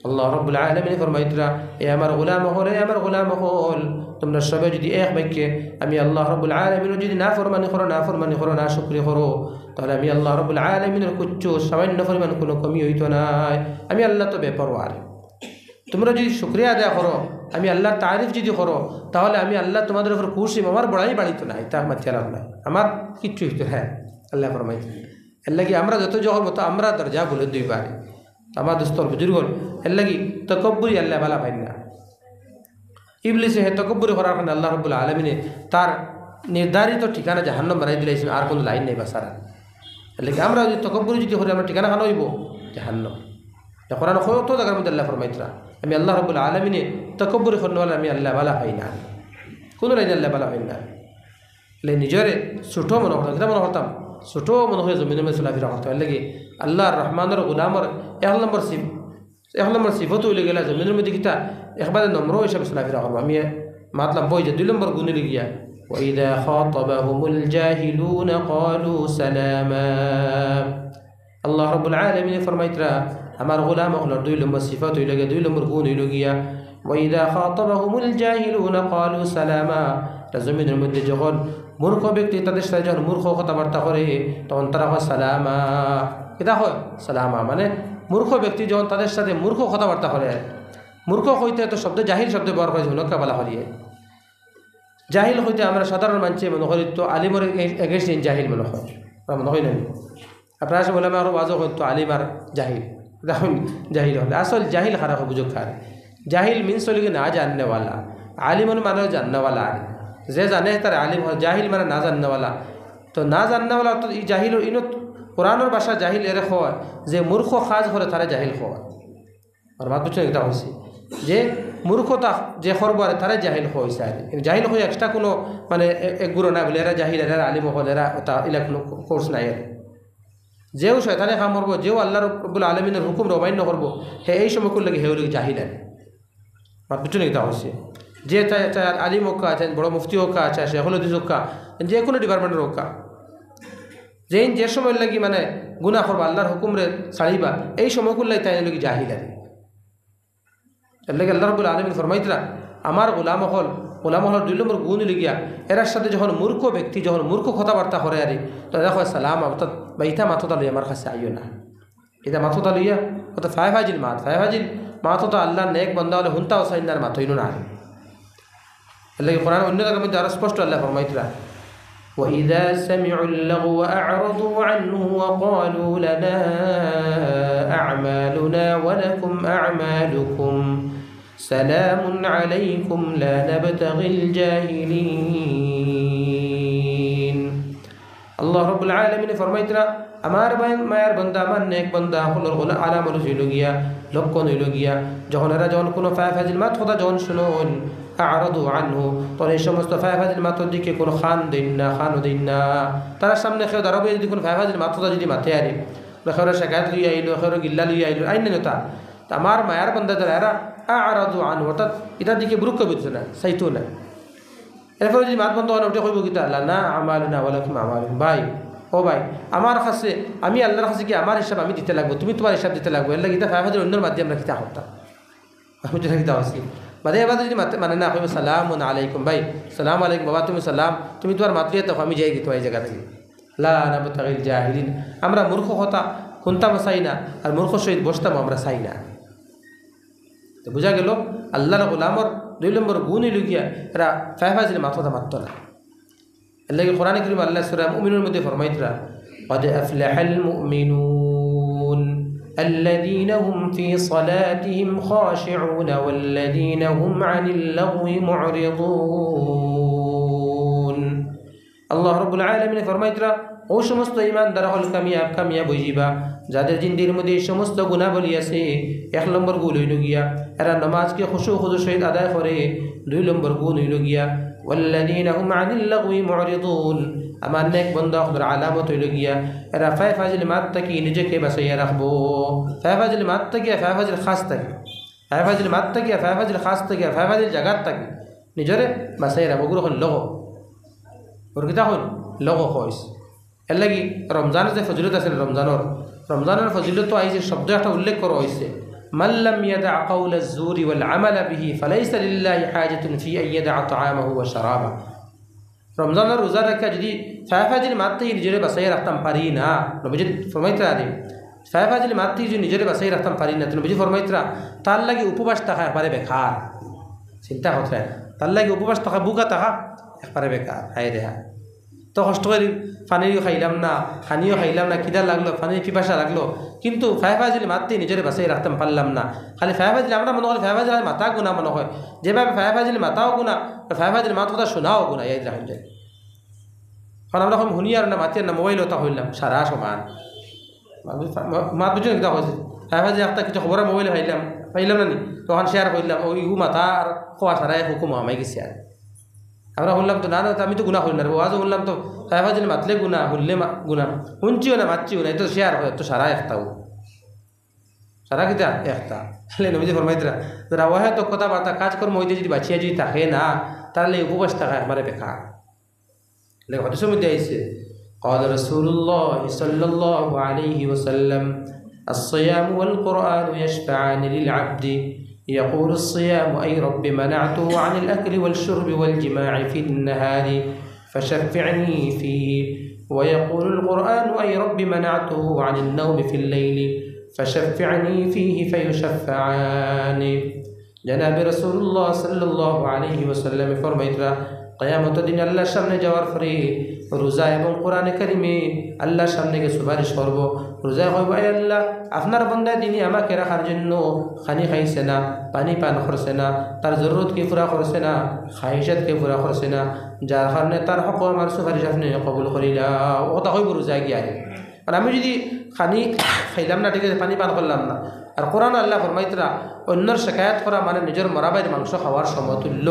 الله رب العالمين ফরমাইতরা এ আমার গোলাম হল, এ আমার গোলাম হল, তোমরা সবাই যদি এক বাক্যে আমি আল্লাহ রাব্বুল আলামিনের যদি নাফরমানি করো না শুকরিয়া করো, তাহলে আমি আল্লাহ রাব্বুল আলামিনের কুচ্ছু সামান্য পরিমাণ কোনো কমি হইতো না। আমি আল্লাহ তো বেপরোয়া। তোমরা যদি শুকরিয়া আদায় করো, আমি আল্লাহর তারিফ যদি করো, তাহলে আমি আল্লাহ তোমাদের উপর খুশি, আমার বড়াই বাড়িত নাই, তা মাথা লাভ নাই, আমার কিচ্ছু হইতো। হ্যাঁ আল্লাহ ফরমাইছে এর লাগি আমরা যত জহর মতো আমরা দরজা বলে দুই পারি আমার দোস্তর বুজুর্গ এর লাগি তকব্বুরি আল্লাহ বালা পাই না। ইবলিসে হে তকব্বুরি করার কারণে আল্লাহ রাব্বুল আলামিনে তার নির্ধারিত ঠিকানা জাহান্নাম বানাই দিলাইছে, আর কোনো লাইন নেই বা সারা। এর লাগি আমরা যদি তকব্বুরি যদি করি আমরা ঠিকানা খানো হইব জাহান্নাম। কোরআন কত জায়গার মধ্যে আল্লাহ ফরমাইতরা আমি আল্লাহ রাব্বুল আলামিনে তকব্বুরি করনেওয়ালা আমি আল্লাহ বালা পাই না, কোনো লাইন আল্লাহ বালা পাই না। নিজরে ছোটো মনে করতাম, যেটা মনে করতাম ছোটো মনে হয় জমিনের মধ্যে চলাফেরা করতাম। এর লাগে আল্লাহর রহমানের গোলামর এক নম্বর সিফত হইলে গেলা জমিনের মধ্যে কিতা একবারে নম্র হিসাবে চলাফেরা করবো। আমি মাতলাম বই যে 2 নম্বর গুণে গিয়া وإذا خاطبهم الجاهلون قالوا سلاما। আল্লাহ রাব্বুল আলামিন ফরমাইতরা আমার গোলাম হলোর 2 নম্বর সিফাত হইল গিয়া 2 নম্বর গুণ হইল গিয়া ওয়াইদা খাতাবাহুমুল জাহিলুনা ক্বালু সালামা। জমিনের মধ্যে যখন মূর্খ ব্যক্তি তাদের সাথে যখন মূর্খ কথাবার্তা করে তখন তারা হয় সালামা। এটা হয় সালামা মানে মূর্খ ব্যক্তি যখন তাদের সাথে মূর্খ কথাবার্তা করে, মূর্খ হইতে তো শব্দ জাহিল শব্দ ব্যবহার করে হুনকা বলা হরিয়ে। জাহিল হইতে আমরা সাধারণ মানুষ মনে করি তো আলিমর এগেস্ট জাহিল মনে হয়, মনে হয় না আপনারা সব বলে আরও বাজক হইতো আলিম আর জাহিল, দেখুন জাহিল হলে আসল জাহিল খারাপ বুঝুক খার। জাহিল মিনস হলে কি না জাননেওয়ালা, আলিমন মানে জাননেওয়ালা, যে জানে তার আলিম হয়। জাহিল মানে না জাননেওয়ালা, তো না জাননেওয়ালা তো এই জাহিল ইনো কোরআনের ভাষা জাহিল এরে হয় যে মূর্খ কাজ করে তারা জাহিল হয়। আর মাত বুঝছেন এটা হয়েছে যে মূর্খতা যে করবো আর তারা জাহিল হয়েছে। আর জাহিল হয়ে এক্সট্রা কোনো মানে এক গুরু না বলে এরা জাহিল, এরা আলিম হল, এরা তা এলা কোনো কোর্স নাই। এর যেও শয়তানে কাম করবো, যেও আল্লাহ রব্বুল আলমিনের হুকুম অমান্য করবো, হে এই সময় করলে হে হলে জাহিল। আর মাত বুঝছেন এটা হচ্ছে যে চায় আলিম হোকা, চাই বড় মুফতি হোকা, চায় শেখুল হাদিস হোকা, যে কোনো ডিপার্টমেন্টের হোকা, যে সময় লাগি মানে গুনাহ করবা আল্লাহর হুকুমরে ছাড়িবা, এই সময় করলে তাই লাগি জাহিল। আর এর লাগে আল্লাহ রাব্বুল আলামিন ফরমাইতরা আমার গোলাম হল 2 নম্বর গুণ লিগিয়া এরার সাথে যখন মূর্খ ব্যক্তি যখন মূর্খ কথাবার্তা করে আরে তো দেখো সালাম অর্থাৎ বা ইটা মাথা লইয়া আমার কাছে আইও না, এটা মাথা লইয়া অর্থাৎ ফাইভাজিল মাথা আল্লাহ নেক বন্দা হলে হুন্তাও সাইনার মাথইনো না। এর লাগে কোরআন অন্য জায়গার মধ্যে আরো স্পষ্ট আল্লাহ ফরমাইতরা وإذا سمعوا اللغو أعرضوا عنه وقالوا لنا أعمالنا ولكم أعمالكم سلام عليكم لا نبتغي الجاهلين। الله رب العالمين فرمايتنا আমার মায়ের বন্দা আমার নেক বন্দা হলোর হলো আলামত হইল গিয়া লক্ষণ হইল গিয়া যখন এরা যখন কোনো ফাজিল মাত কথা যখন শুনুন আরাদু আনহু, তখন এই সমস্ত ফাজিল মাতর দিকে কোনো খানও দিন না। তার সামনে কেউ দাঁড়াবে যদি কোনো ফাজিল মাত কথা যদি মাথে আরে খেউরা শেখায়ত লইয়া আইলো, খেউরা গিল্লা লইয়া আইলো, আইন নেতা আমার মায়ের বন্দা যারা এরা আরাদু আনহু অর্থাৎ এটার দিকে বুরুক্ষ বুঝছে না, চাইতো না। এরপরে যদি মাত বন্ধ হয় ওটা কইব কিতা আল্লাহ না আমালুনা ওয়ালাকুম আমালুকুম। ভাই ও ভাই আমার কাছে আমি আল্লাহর কাছে কি আমার হিসাব আমি দিতে লাগবো, তুমি তোমার হিসাব দিতে লাগবো। এর লাগে এটা ফাজিল অন্যর মাধ্যমে আমরা কিতা হতাম, আমি তো কিতা হচ্ছি বাদে এবার যদি মানে না কইব সালাম আলাইকুম, ভাই সালাম আলাইকুম বাবা, তুমি সালাম, তুমি তোমার মাতৃয়ে তো আমি যাই তোমার এই জায়গা থেকে লা নাবতাগিল জাহিলিন। আমরা মূর্খ কথা শুনতাম চাই না, আর মূর্খ সহিত বসতাম আমরা চাই না। তো বোঝা গেল আল্লাহর গোলামর 2 নম্বর গুণ হইল গিয়া এরা ফাজিল মাথা মারত না। এর লাগে কোরআনে কারীম আল্লাহ সূরা মুমিনুর মধ্যে ফরমাইতরা قد أفلح المؤمنون الذين هم في صلاتهم خاشعون والذين هم عن اللغو معرضون। আল্লাহ রাব্বুল আলামিন ফরমাইতরা ও সমস্ত ঈমানদার হল কামিয়াব হইবা যাদের জিন্দির মধ্যে এই সমস্ত গুণাবলী আছে। 1 নম্বর গুণ হইল গিয়া এরা নামাজকে খুশু সহিত আদায় করে। 2 নম্বর গুণ হইল গিয়া ওয়াল্লাযীনা হুম আনিল লাগওয়ি মু'রিদুন। আমার নেক বান্দা হদের আলামত হইল গিয়া এরা ফাজিল মাত থেকে নিজেকে বাঁচাইয়া রাখবো। ফাজিল মাত থেকে ফাজিল খাস থাকে, ফাজিল মাত থেকে ফাজিল খাস থেকে ফাজিল জায়গাত থাকে নিজরে বাঁচাইয়া রাখবো। ওগুলো হল লগো, ওর কিতা হল লগো হইস। এর লাগি রমজানের যে ফজিলত আছে রমজানের ফজিলত আইছে শব্দ একটা উল্লেখ করা হয়েছে মাল্লাম ইয়াদা কাউলা যুরি ওয়াল আমালা বিহি ফালাইসা লিল্লাহি হাজাতুন ফি আন ইয়াদা তাআমাহু ওয়া শারাবা। রমজানের রোজা রাখা যদি ফাজিল মাত্রে নিজেরে বাঁচাইয়া রাখতাম পারি না, নবীজি ফরমাইতরা আরে ফাজিল মাত্রে যদি নিজেরে বাঁচাইয়া রাখতাম পারি না, নবীজি ফরমাইতরা তার লাগি উপবাস থাকা একবারে বেকার। চিন্তা করতে তার লাগি উপবাস থাকা বুকা থাকা একবারে বেকার। হায় রে হায়, তো কষ্ট করে পানিও খাইলাম না, খানিও খাইলাম না, খিদা লাগলো, পানির পিপাসা লাগলো, কিন্তু ফাজিল মাত্রে নিজেরে বাঁচাই রাখতাম পারলাম না। খালি ফাজিল আমরা মনে করি ফাজিল মাথা গুণা মনে হয়, যেভাবে ফাজিল মাথাও গুণা, ফাজিল মাথা কথা শোনাও গুণা। এই রাখেন যায় কারণ আমরা এখন শুনি আর না মাতি আর না মোবাইল ওটা হইলাম সারা সমান মাত বুঝুন একটা হয়েছে ফাজিল একটা কিছু খবর মোবাইল পাইলাম না নি, তখন শেয়ার করলাম ওই মাথা আর খোয়া সারাই হুকুম আমাই গেছে। আর আমরা শুনলাম তো না না আমি তো গুণা হইল না, ওয়াজও শুনলাম তো ফাজিল মাতলে গুণা, শুনলে গুণা, শুনছিও না মাতছিও না, এই তো শেয়ার হয় তো সারা একটাও সারা কিতা একটা। তাহলে নবীজি ফরমাইতরা যারা ওহে তো কথাবার্তা কাজকর্ম হইতে যদি বাঁচিয়া যদি থাকে না তাহলে উপবাস থাকা একবারে বেকার। হাদিসের মধ্যে আইছে قال رسول الله صلى الله عليه وسلم الصيام والقرآن يشفعان للعبد يقول الصيام أي رب منعته عن الأكل والشرب والجماع في النهار فشفعني فيه ويقول القرآن أي رب منعته عن النوم في الليل فشفعني فيه فيشفعان جناب رسول الله صلى الله عليه وسلم فرميتরা কিয়ামতের দিন আল্লাহর সামনে যাওয়ার পরে রোজা এবং কোরআনে কারিমে আল্লাহর সামনে গিয়ে সুপারিশ করব রোজা কইব আয় আল্লাহ আপনার বান্দা দিনে আমাকে রাখার জন্য খানি খাইছে না পানি পান করছে না তার জরুরত কে পুরা করছে না খাইশাত কে পুরা করছে না যার কারণে তার হক আমার সুপারিশ আপনি কবুল করিলা ও তা কইব রোজা গিয়া আর আমি যদি খানি খাইলাম না ঠিক আছে পানি পান করলাম না আর কোরআন আল্লাহ ফরমাইতরা অন্যর শিকায়ত করা মানে নিজের মরাবাইয়ের মাংস খাওয়ার সমতুল্য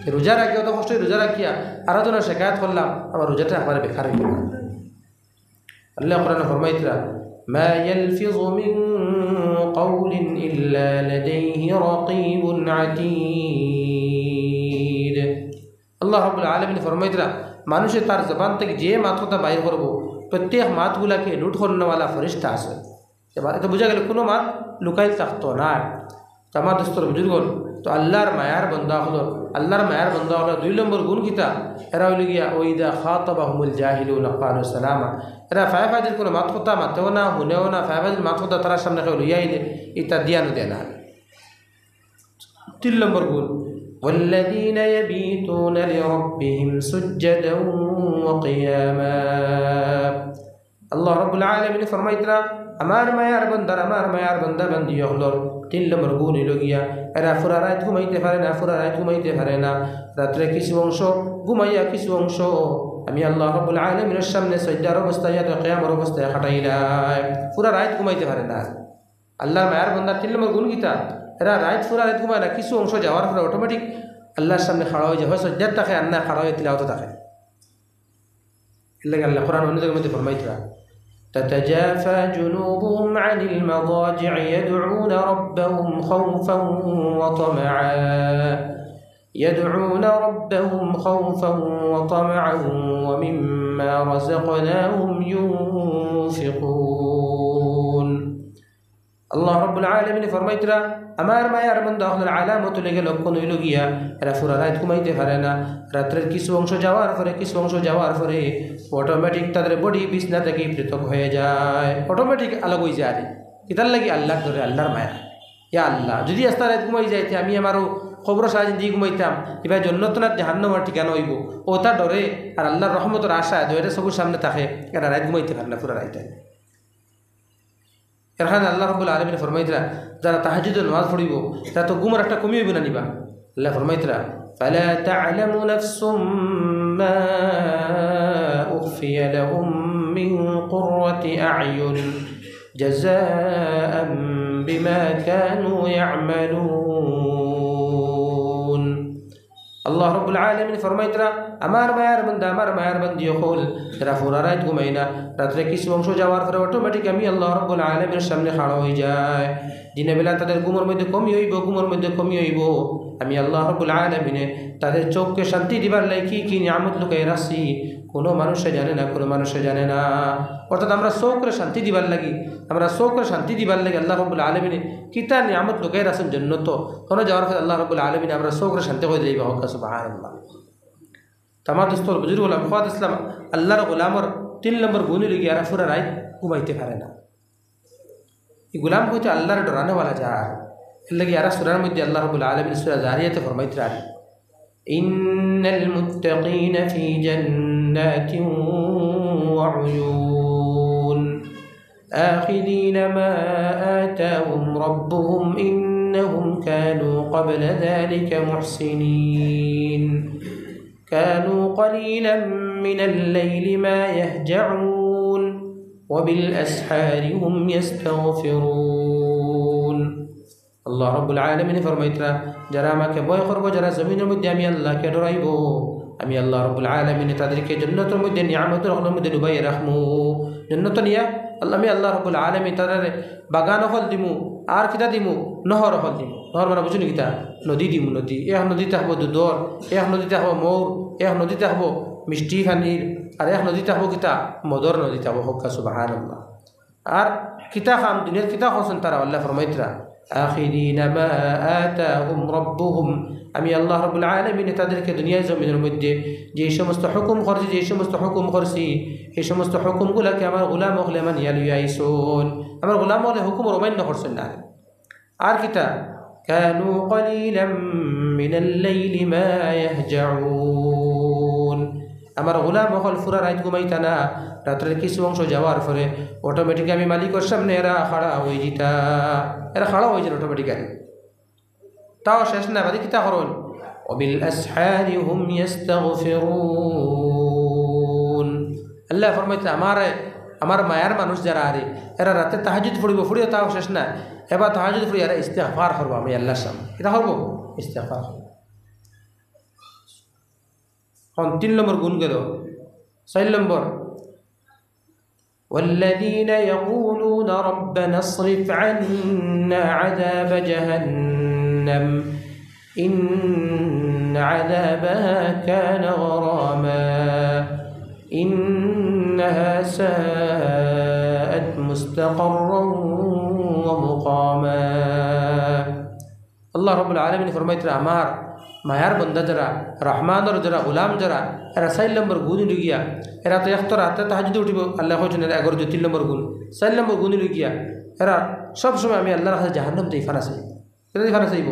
রোজা রাখিয়া তো কষ্ট রোজা রাখিয়া আরো জনের শিকায়ত করলাম আমার রোজাটা একবারে বেকার হয়ে গেল আল্লাহ কোরআনে ফরমাইতরা মা ইয়ালফিযু মিন কাওলিন ইল্লা লাদাইহি রাকীবুন আতীদ আল্লাহ রাব্বুল আলামিন ফরমাইতরা মানুষে তার জবান থেকে যে মাতটা বাইর করব প্রত্যেক মাতগুলাকে নোট করনেওয়ালা ফেরেশতা আছে এবার এটা বোঝা গেল কোনো মাত লুকাই থাকতো না আমার দোস্তর বুজুর্গন তো আল্লাহর মায়ার বন্দা হলো দুই নম্বর গুণ কিতা এরা হইল গিয়া ওইদা খাতাবাহুমুল জাহিলুনা ক্বালু সালামা এরা ফায়ফাজির কোনো মাত কথা মাতেও না শুনেও না ফায়ফাজির মাত কথা তার সামনে কেউ লইয়াইলে এটা দিয়ানো দেয় না 3 নম্বর গুণ والذين يبيتون لربهم سجدا وقياما আল্লাহ রাব্বুল আলামিন ফরমাইতরা আমার মায়ার বান্দা বান্দি হলর 3 নম্বর গুণ হইল গিয়া এরা পুরা রাত ঘুমাইতে পারে না রাত্রে কিছু অংশ ঘুমাইয়া কিছু অংশ আমি আল্লাহ রাব্বুল আলামিনের সামনে সাজদার অবস্থায় আর কিয়ামের অবস্থায় কাটাইলাই পুরা রাত ঘুমাইতে পারে না আল্লাহর মায়ার বান্দার 3 নম্বর গুণ কিতা এরা পুরা রাত ঘুমায় না কিছু অংশ যাওয়ার পরে অটোমেটিক আল্লাহর সামনে খাড়া হয়ে যায় হয় সাজদার থাকে আর না খাড়া হয়ে তিলাওয়াত থাকে এর লাগে আল্লাহ কোরআন অন্য জায়গার মধ্যে ফরমাইতরা تتجافى جنوبهم عن المضاجع يدعون ربهم خوفا وطمعا ومما رزقناهم ينفقون الله رب العالمين فرميتরা আমার মায়ার বান্দা হলো আলামত লেগে লক্ষণ হইল গিয়া এরা পুরা রাত ঘুমাইতে পারে না রাত্রের কিছু অংশ যাওয়ার পরে অটোমেটিক তাদের বডি বিছনা থেকে পৃথক হয়ে যায় অটোমেটিক আলাগ হয়ে যায় কিতার লাগি আল্লাহ ধরে আল্লাহর মায়া ইয়া আল্লাহ যদি আস্তা রাত ঘুমাই যাইতে আমি আমারও খবর সাহায্য দিয়ে ঘুমাইতাম এবার জন্নত না জাহান্নামের ঠিকানা হইব ও তা ডরে আর আল্লাহর রহমতের আশা দুইটা সবুর সামনে থাকে এরা রাত ঘুমাইতে পারে না পুরা রাইতে এখানে আল্লাহ রাব্বুল আলামিন ফরমাইতরা যারা তাহাজ্জুদের নামাজ পড়িব তারা তো ঘুমের একটা কমি হইব না নিবা আল্লাহ ফরমাইতরা ফালা তা'লামু নাফসুম মা উখফিয়া লাহুম মিন কুররাতি আ'য়ুন জাযাআন বিমা কানু ইয়া'মালুন আল্লাহ রাব্বুল আলামিন ফরমাইতরা আমার মায়ার বান্দি হল এরা পুরা রাত ঘুমায় না রাত্রে কিছু অংশ যাওয়ার পরে অটোমেটিক আমি আল্লাহ রাব্বুল আলামিনের সামনে খাড়া হয়ে যায় দিনের বেলা তাদের ঘুমের মধ্যে কমি হইব আমি আল্লাহ রাব্বুল আলামিনে তাদের চোখকে শান্তি দিবার লাগি কি নিয়ামত লুকাই রাখছি কোনো মানুষে জানে না অর্থাৎ আমরা চোখকে শান্তি দিবার লাগি আল্লাহ রাব্বুল আলামিনে কিতা নিয়ামত লুকাই রাখছেন জান্নাত কোনো যাওয়ার পরে আল্লাহ রাব্বুল আলামিনে আমরা চোখকে শান্তি করে দিবা হোক সুবহানাল্লাহ তামাম দোস্তর বুজুর্গ গোলাম খাওয়াত ইসলাম আল্লাহর গোলামর 3 নম্বর গুণ হইল গিয়া পুরা রাত ঘুমাইতে পারে না এই গোলাম হইতে আল্লাহর ডরানেওয়ালা যার এর লাগে আর সূরার মধ্যে আল্লাহ রাব্বুল আলামিন সূরা জারিয়াতে ফরমাইতরা ইন্নাল মুত্তাকিনা ফি জান্নাতিন ওয়া উয়ুন আখিদিনা মা আতাহুম রাব্বুহুম ইন্নাহুম কানু ক্বাবলা যালিকা মুহসিনিন كانوا قليلا من الليل ما يهجعون وبالأسحار هم يستغفرون الله رب العالمين فرميتنا যারা আমাকে ভয় করব যারা জমিনের মধ্যে আমি আল্লাহকে ডরাইব আমি আল্লাহ রাব্বুল আলামিন তাদেরকে জান্নাতের মধ্যে নিয়ামতের মধ্যে ডুবাই রাখমু জান্নাত নিয়া আমি আল্লাহ রাব্বুল আলামিন তাদের বাগান হল দিমু আর কিতা দিমু নহর হল দিমু নহর মানে বুঝুনি কিতা নদী দিমু নদী এক নদীতে হবো দুধর এক নদীতে হবো মৌর এক নদীতে হবো মিষ্টি পানির আর এক নদীতে হবো কিতা মদর নদীতে হবো হক সুবহানাল্লাহ আর কিতা খাম দুনিয়ার কিতা খসেন তারা আল্লাহ ফরমাইতরা আখিরিনা মা আতাহুম রব্বুহুম আমি আল্লাহ রাব্বুল আলামিন তাদেরকে দুনিয়ার জমিনের মধ্যে যে সমস্ত হুকুম করছি যে সমস্ত হুকুম করছি এই সমস্ত হুকুমগুলোকে আমার গোলাম হলে মানিয়া লইয়া আইসুন আমার গোলাম হলে হুকুম অমান্য করছেন না আর কিতা কানু কলিলাম মিনাল লাইলি মা ইয়াহজাউন আমার গোলাম হল ফুরা রাত ঘুমাইতা না রাত্রের কিছু অংশ যাওয়ার পরে অটোমেটিক আমি মালিকের সামনে এরা খাড়া হয়ে যেতা এরা খাড়া হয়ে যায় অটোমেটিক্যালি তাও শেষ না বাদি কিতা করুন ওবিল আসহারি হুম ইস্তাগফিরুন আল্লাহ ফরমাইতে আমার মায়ার মানুষ যারা আরে এরা রাতে তাহাজ্জুদ পড়িব পড়িও তাও শেষ না এবার তাহাজ্জুদ পড়ি এরা ইস্তিগফার করবো আমি আল্লাহর সামনে এটা করবো ইস্তিগফার করবো 3 নম্বর গুণ গেল 4 নম্বর والذين يقولون ربنا اصرف عنا عذاب جهنم إن عذابها كان غراما إنها ساءت مستقرا ومقاما الله رب العالمين فرميت আমার মায়ার বন্দা যারা রহমানের যারা গোলাম যারা এরা 4 নম্বর গুণ গিয়া এরা তো এক তো রাতে তাহাজ্জুদ উঠিব আল্লাহ কইছেন এরা 11 3 নম্বর গুণ 4 নম্বর গুণ গিয়া এরা সব সময় আমি আল্লাহর কাছে জাহান্নাম থেকে ফারাসাই কেন ফারাসাইব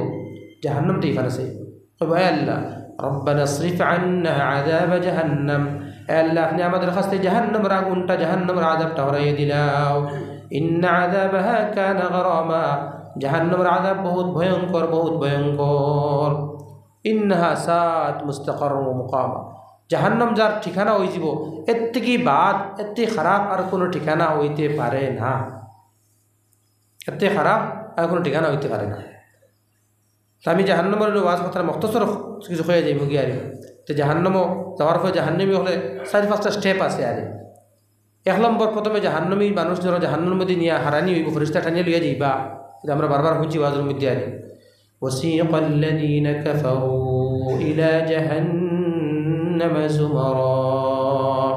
জাহান্নাম থেকে ফারাসাইব তবে আল্লাহ রব্বানা আসরিফ আন্না আযাব জাহান্নাম আল্লাহ আপনি আমাদের কাছ থেকে জাহান্নামের আগুনটা জাহান্নামের আযাবটা হরাইয়া দিলাও ইন্না আযাবাহা কানা গরামা জাহান্নামের আযাব বহুত ভয়ঙ্কর ইন্নাহা সাত মুস্তাকার ও মুকামা জাহান্নাম যার ঠিকানা হয়ে যাব এর থেকে বাদ এর থেকে খারাপ আর কোনো ঠিকানা হইতে পারে না এর থেকে খারাপ আর কোনো ঠিকানা হইতে পারে না তো আমি জাহান্নামের ওয়াজ কথা মখতসর কিছু হয়ে যাইব গিয়ে আর তো জাহান্নামও যাওয়ার পরে জাহান্নামি হলে 4-5টা স্টেপ আছে আর 1 নম্বর প্রথমে জাহান্নামি মানুষ যারা জাহান্নামের মধ্যে নিয়ে হারানি হইব ফেরেশতা টানিয়ে লইয়া যাইবা এটা আমরা বারবার শুনছি ওয়াজের মধ্যে আর وسيق الذين كفروا إلى جهنم زمرا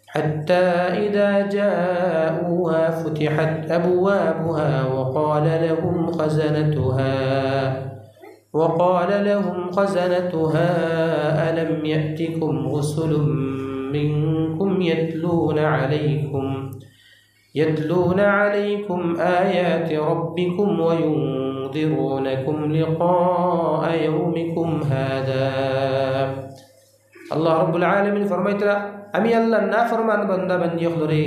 حتى إذا جاءوها فتحت أبوابها وقال لهم خزنتها ألم يأتكم رسل منكم يتلون عليكم آيات ربكم وينذرونكم لقاء يومكم هذا الله رب العالمين فرميتরা আমি আল্লাহ না ফরমান বান্দা বান্দি হলরে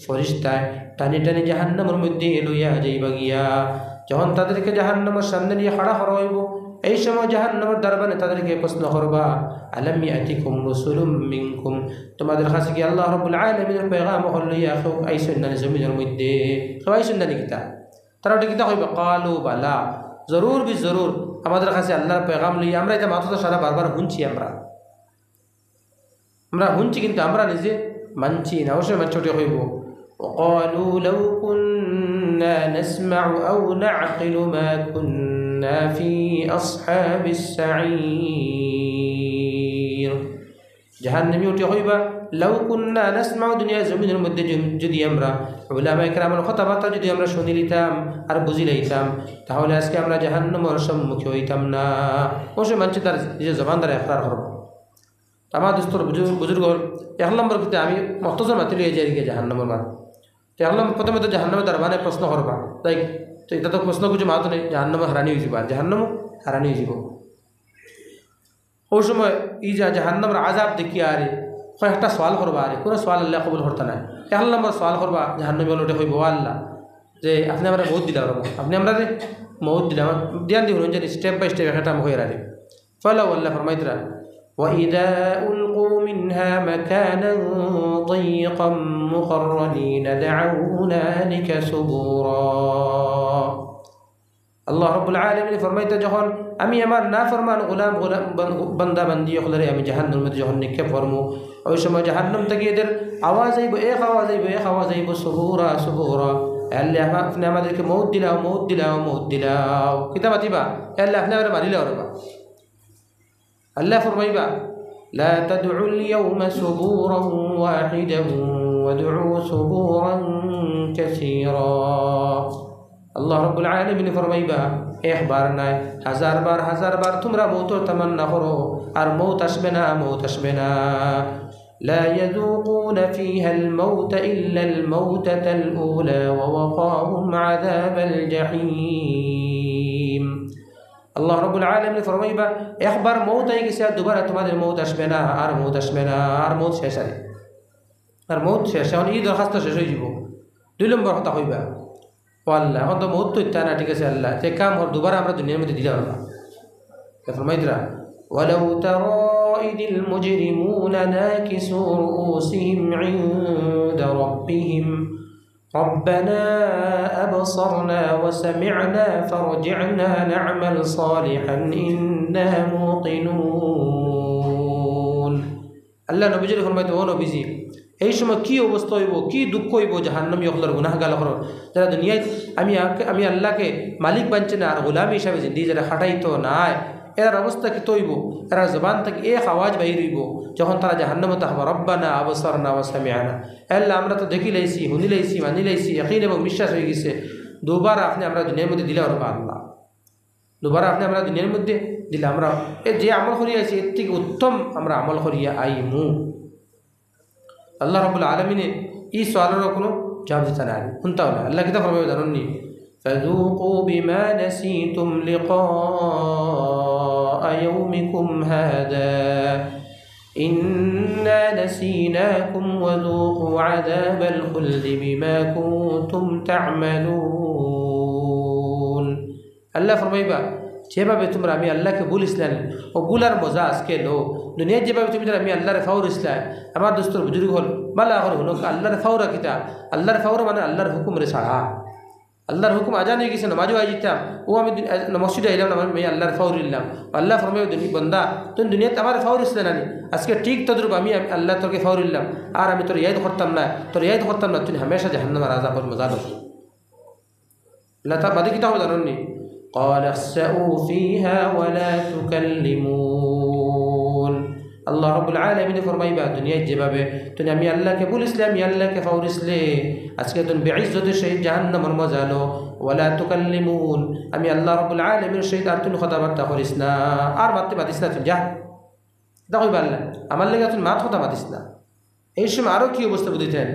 ফেরেশতা টানি টানি জাহান্নামের মধ্যে লইয়া যাইবা গিয়া যখন তাদেরকে জাহান্নামের সামনে নিয়ে খাড়া করা হইব এই সময় জাহান্নামের দরবারে তাদেরকে প্রশ্ন করবা আলাম ইয়াতিকুম রাসূলুম মিনকুম তোমাদের কাছে কি আল্লাহ রাব্বুল আলামিনের পয়গাম হলইয়া আইসুন না জমিনের মধ্যে আইসুন না কিতা তারা কিতা কইবা ক্বালু বালা জরুর বি জরুর আমাদের কাছে আল্লাহর পয়গাম লইয়া আমরা এটা মাত্র সারা বারবার শুনছি আমরা শুনছি কিন্তু আমরা নিজে মানছি না অবশ্যই মানছি হইব وقالوا لو كنا نسمع أو نعقل ما كنا في أصحاب السعير জাহান্নামী উঠে হইবা লাউ কুন্না নাসমাউ দুনিয়া জমিনের মধ্যে যদি আমরা উলামায়ে কেরামের কথাবার্তা যদি আমরা শুনি লিতাম আর বুঝি লইতাম তাহলে আজকে আমরা জাহান্নামের সম্মুখী হইতাম না অবশ্যই মানছি তার নিজের জবান দ্বারা ইকরার করব আমার দোস্তর বুজুর্গ 1 নম্বর কিন্তু আমি মখতসর মাতি লইয়া যাই গিয়ে জাহান্নামের মান তো 1 নম্বর প্রথমে তো জাহান্নামের দরবারে প্রশ্ন করবা তাই তো এটা তো প্রশ্ন কিছু মাত নেই জাহান্নামে হারানি হয়ে যাব জাহান্নামও হারানি হয়ে যাব ওই সময় এই জাহান্নামের আযাব দেখিয়া আরে কয়েকটা সওয়াল করবা আরে কোনো সওয়াল আল্লাহ কবুল করতে না 1 নম্বর সওয়াল করবা জাহান্নামে লোটে হইব আল্লাহ যে আপনি আমরা মৌত দিলাম আপনি আমরা মৌত দিলাম ধ্যান দিবেন যে স্টেপ বাই স্টেপ একটা হয়ে রাখে ফলা আল্লাহ ফরমাইতরা وإذا ألقوا منها مكانا ضيقا مقرنين دعوا هنالك ثبورا আল্লাহ রাব্বুল আলামিন ফরমাইতে যখন আমি আমার নাফরমান গোলাম বান্দা বান্দি হলরে আমি জাহান্নামের মধ্যে যখন নিক্ষেপ করবো ওই সময় জাহান্নাম থেকে এদের আওয়াজ আইব এক আওয়াজ আইব সুবুরা আল্লাহ আপনি আমাদেরকে মৌত দিলাও কিতাব আতিবা আল্লাহ আপনি আমরা মারিলাও রে আল্লাহ ফরমাইবা লা তাদউ আল-ইয়াওমা সুবুরান ওয়াহিদান وادعوا ثبورا كثيرا আল্লাহ রাব্বুল আলামিন ফরমাইবা একবার নাই হাজার বার তোমরা মৌতের তামান্না করো আর মৌত আসবে না لا يذوقون فيها الموت إلا الموتة الأولى ووقاهم عذاب الجحيم আল্লাহ রাব্বুল আলামিন ফরমাইবা একবার মৌত হয়ে গেছে আর দুবার তোমাদের মৌত আসবে না আর মৌত শেষ আর মৌত শেষ এখন এই দরখাস্ত শেষ হয়ে যাব 2 নম্বর কথা কইবা ও আল্লাহ এখন তো মৌত তো ইচ্ছা না ঠিক আছে আল্লাহ যে কাম হর দুবার আমরা দুনিয়ার মধ্যে দিলাম না ফরমাইতরা ولو ترى إذ المجرمون ناكسوا رؤوسهم عند ربهم ربنا أبصرنا وسمعنا فارجعنا نعمل صالحا إنا موقنون আল্লাহ নবীজির ফরমাইতে ও নবীজি এই সময় কি অবস্থা হইব কি দুঃখ হইব জাহান্নামী হকলার গুনাহগার হল যারা দুনিয়ায় আমি আল্লাহকে মালিক বানছে না আর গোলামী হিসাবে জিন্দি যারা খাটাইতো নাই এর অবস্থা কি তৈব এরা জবান থেকে এক আওয়াজ বাহির হইব যখন তারা জাহান্নামে তাহবা রব্বানা আবসারনা ওয়া সামিআনা আল্লাহ আমরা তো দেখি লাইছি শুনি লাইছি মানি লাইছি ইয়াকিন এবং বিশ্বাস হয়ে গেছে দুবার আপনি আমরা দুনিয়ার মধ্যে দিলে রব্বা আল্লাহ দুবার আপনি আমরা দুনিয়ার মধ্যে দিলে আমরা যে আমল করিয়া আছি এর থেকে উত্তম আমরা আমল করিয়া আইমু আল্লাহ রাব্বুল আলামিন এই সওয়ালের কোনো জবাব দিতে না শুনতে হলে আল্লাহ কিতাব ফরমাবে জানেননি فذوقوا بما نسيتم لقاء يومكم هذا إنا نسيناكم وذوقوا عذاب الخلد بما كنتم تعملون الله فرمايبا যেভাবে তোমরা আমি আল্লাহকে বলিসলেন ও বুলার মজা আজকে লো দুনিয়ার যেভাবে তুমি আমি আল্লাহরে ফাউর ইসলাম আমার দোস্তর বুজুর্গ হল মালা হল হুনক আল্লাহর ফাউরা কিতা আল্লাহর ফাউরা মানে আল্লাহর হুকুমরে ছাড়া আল্লাহর হুকুম আজান হয়ে গেছে নামাজও আই যেতাম ও আমি মসজিদে আইলাম না আমি আল্লাহর ফাউর ইলাম আল্লাহ ফরমাই বন্দা তুমি দুনিয়াতে আমার ফাউর ইসলে না আজকে ঠিক তদ্রুপ আমি আল্লাহ তোকে ফাউর ইলাম আর আমি তোর ইয়াদ করতাম না তুমি হামেশা জাহান্নামের আযাবের মজা লো আল্লাহ তা বাদে কিতা হবে জানেননি قال اخسئوا فيها ولا تكلمون আল্লাহ রাব্বুল আলামিন ফরমাইবা দুনিয়ায় যেভাবে তুমি আমি আল্লাহকে বলিসলে আমি আল্লাহকে ফাউরিসলে আজকে তুমি বেইজ্জতের সহিত জাহান্নামের মজা লো ওয়ালা তুকাল্লিমুন আমি আল্লাহ রাব্বুল আলামিনের সহিত আর তুমি কথাবার্তা করিস না আর মারতে পারিস না তুমি যা দেখো আল্লাহ আমার লেগে তুমি মাত কথা পাতিস না এই সময় আরও কী অবস্থা বুঝিতেন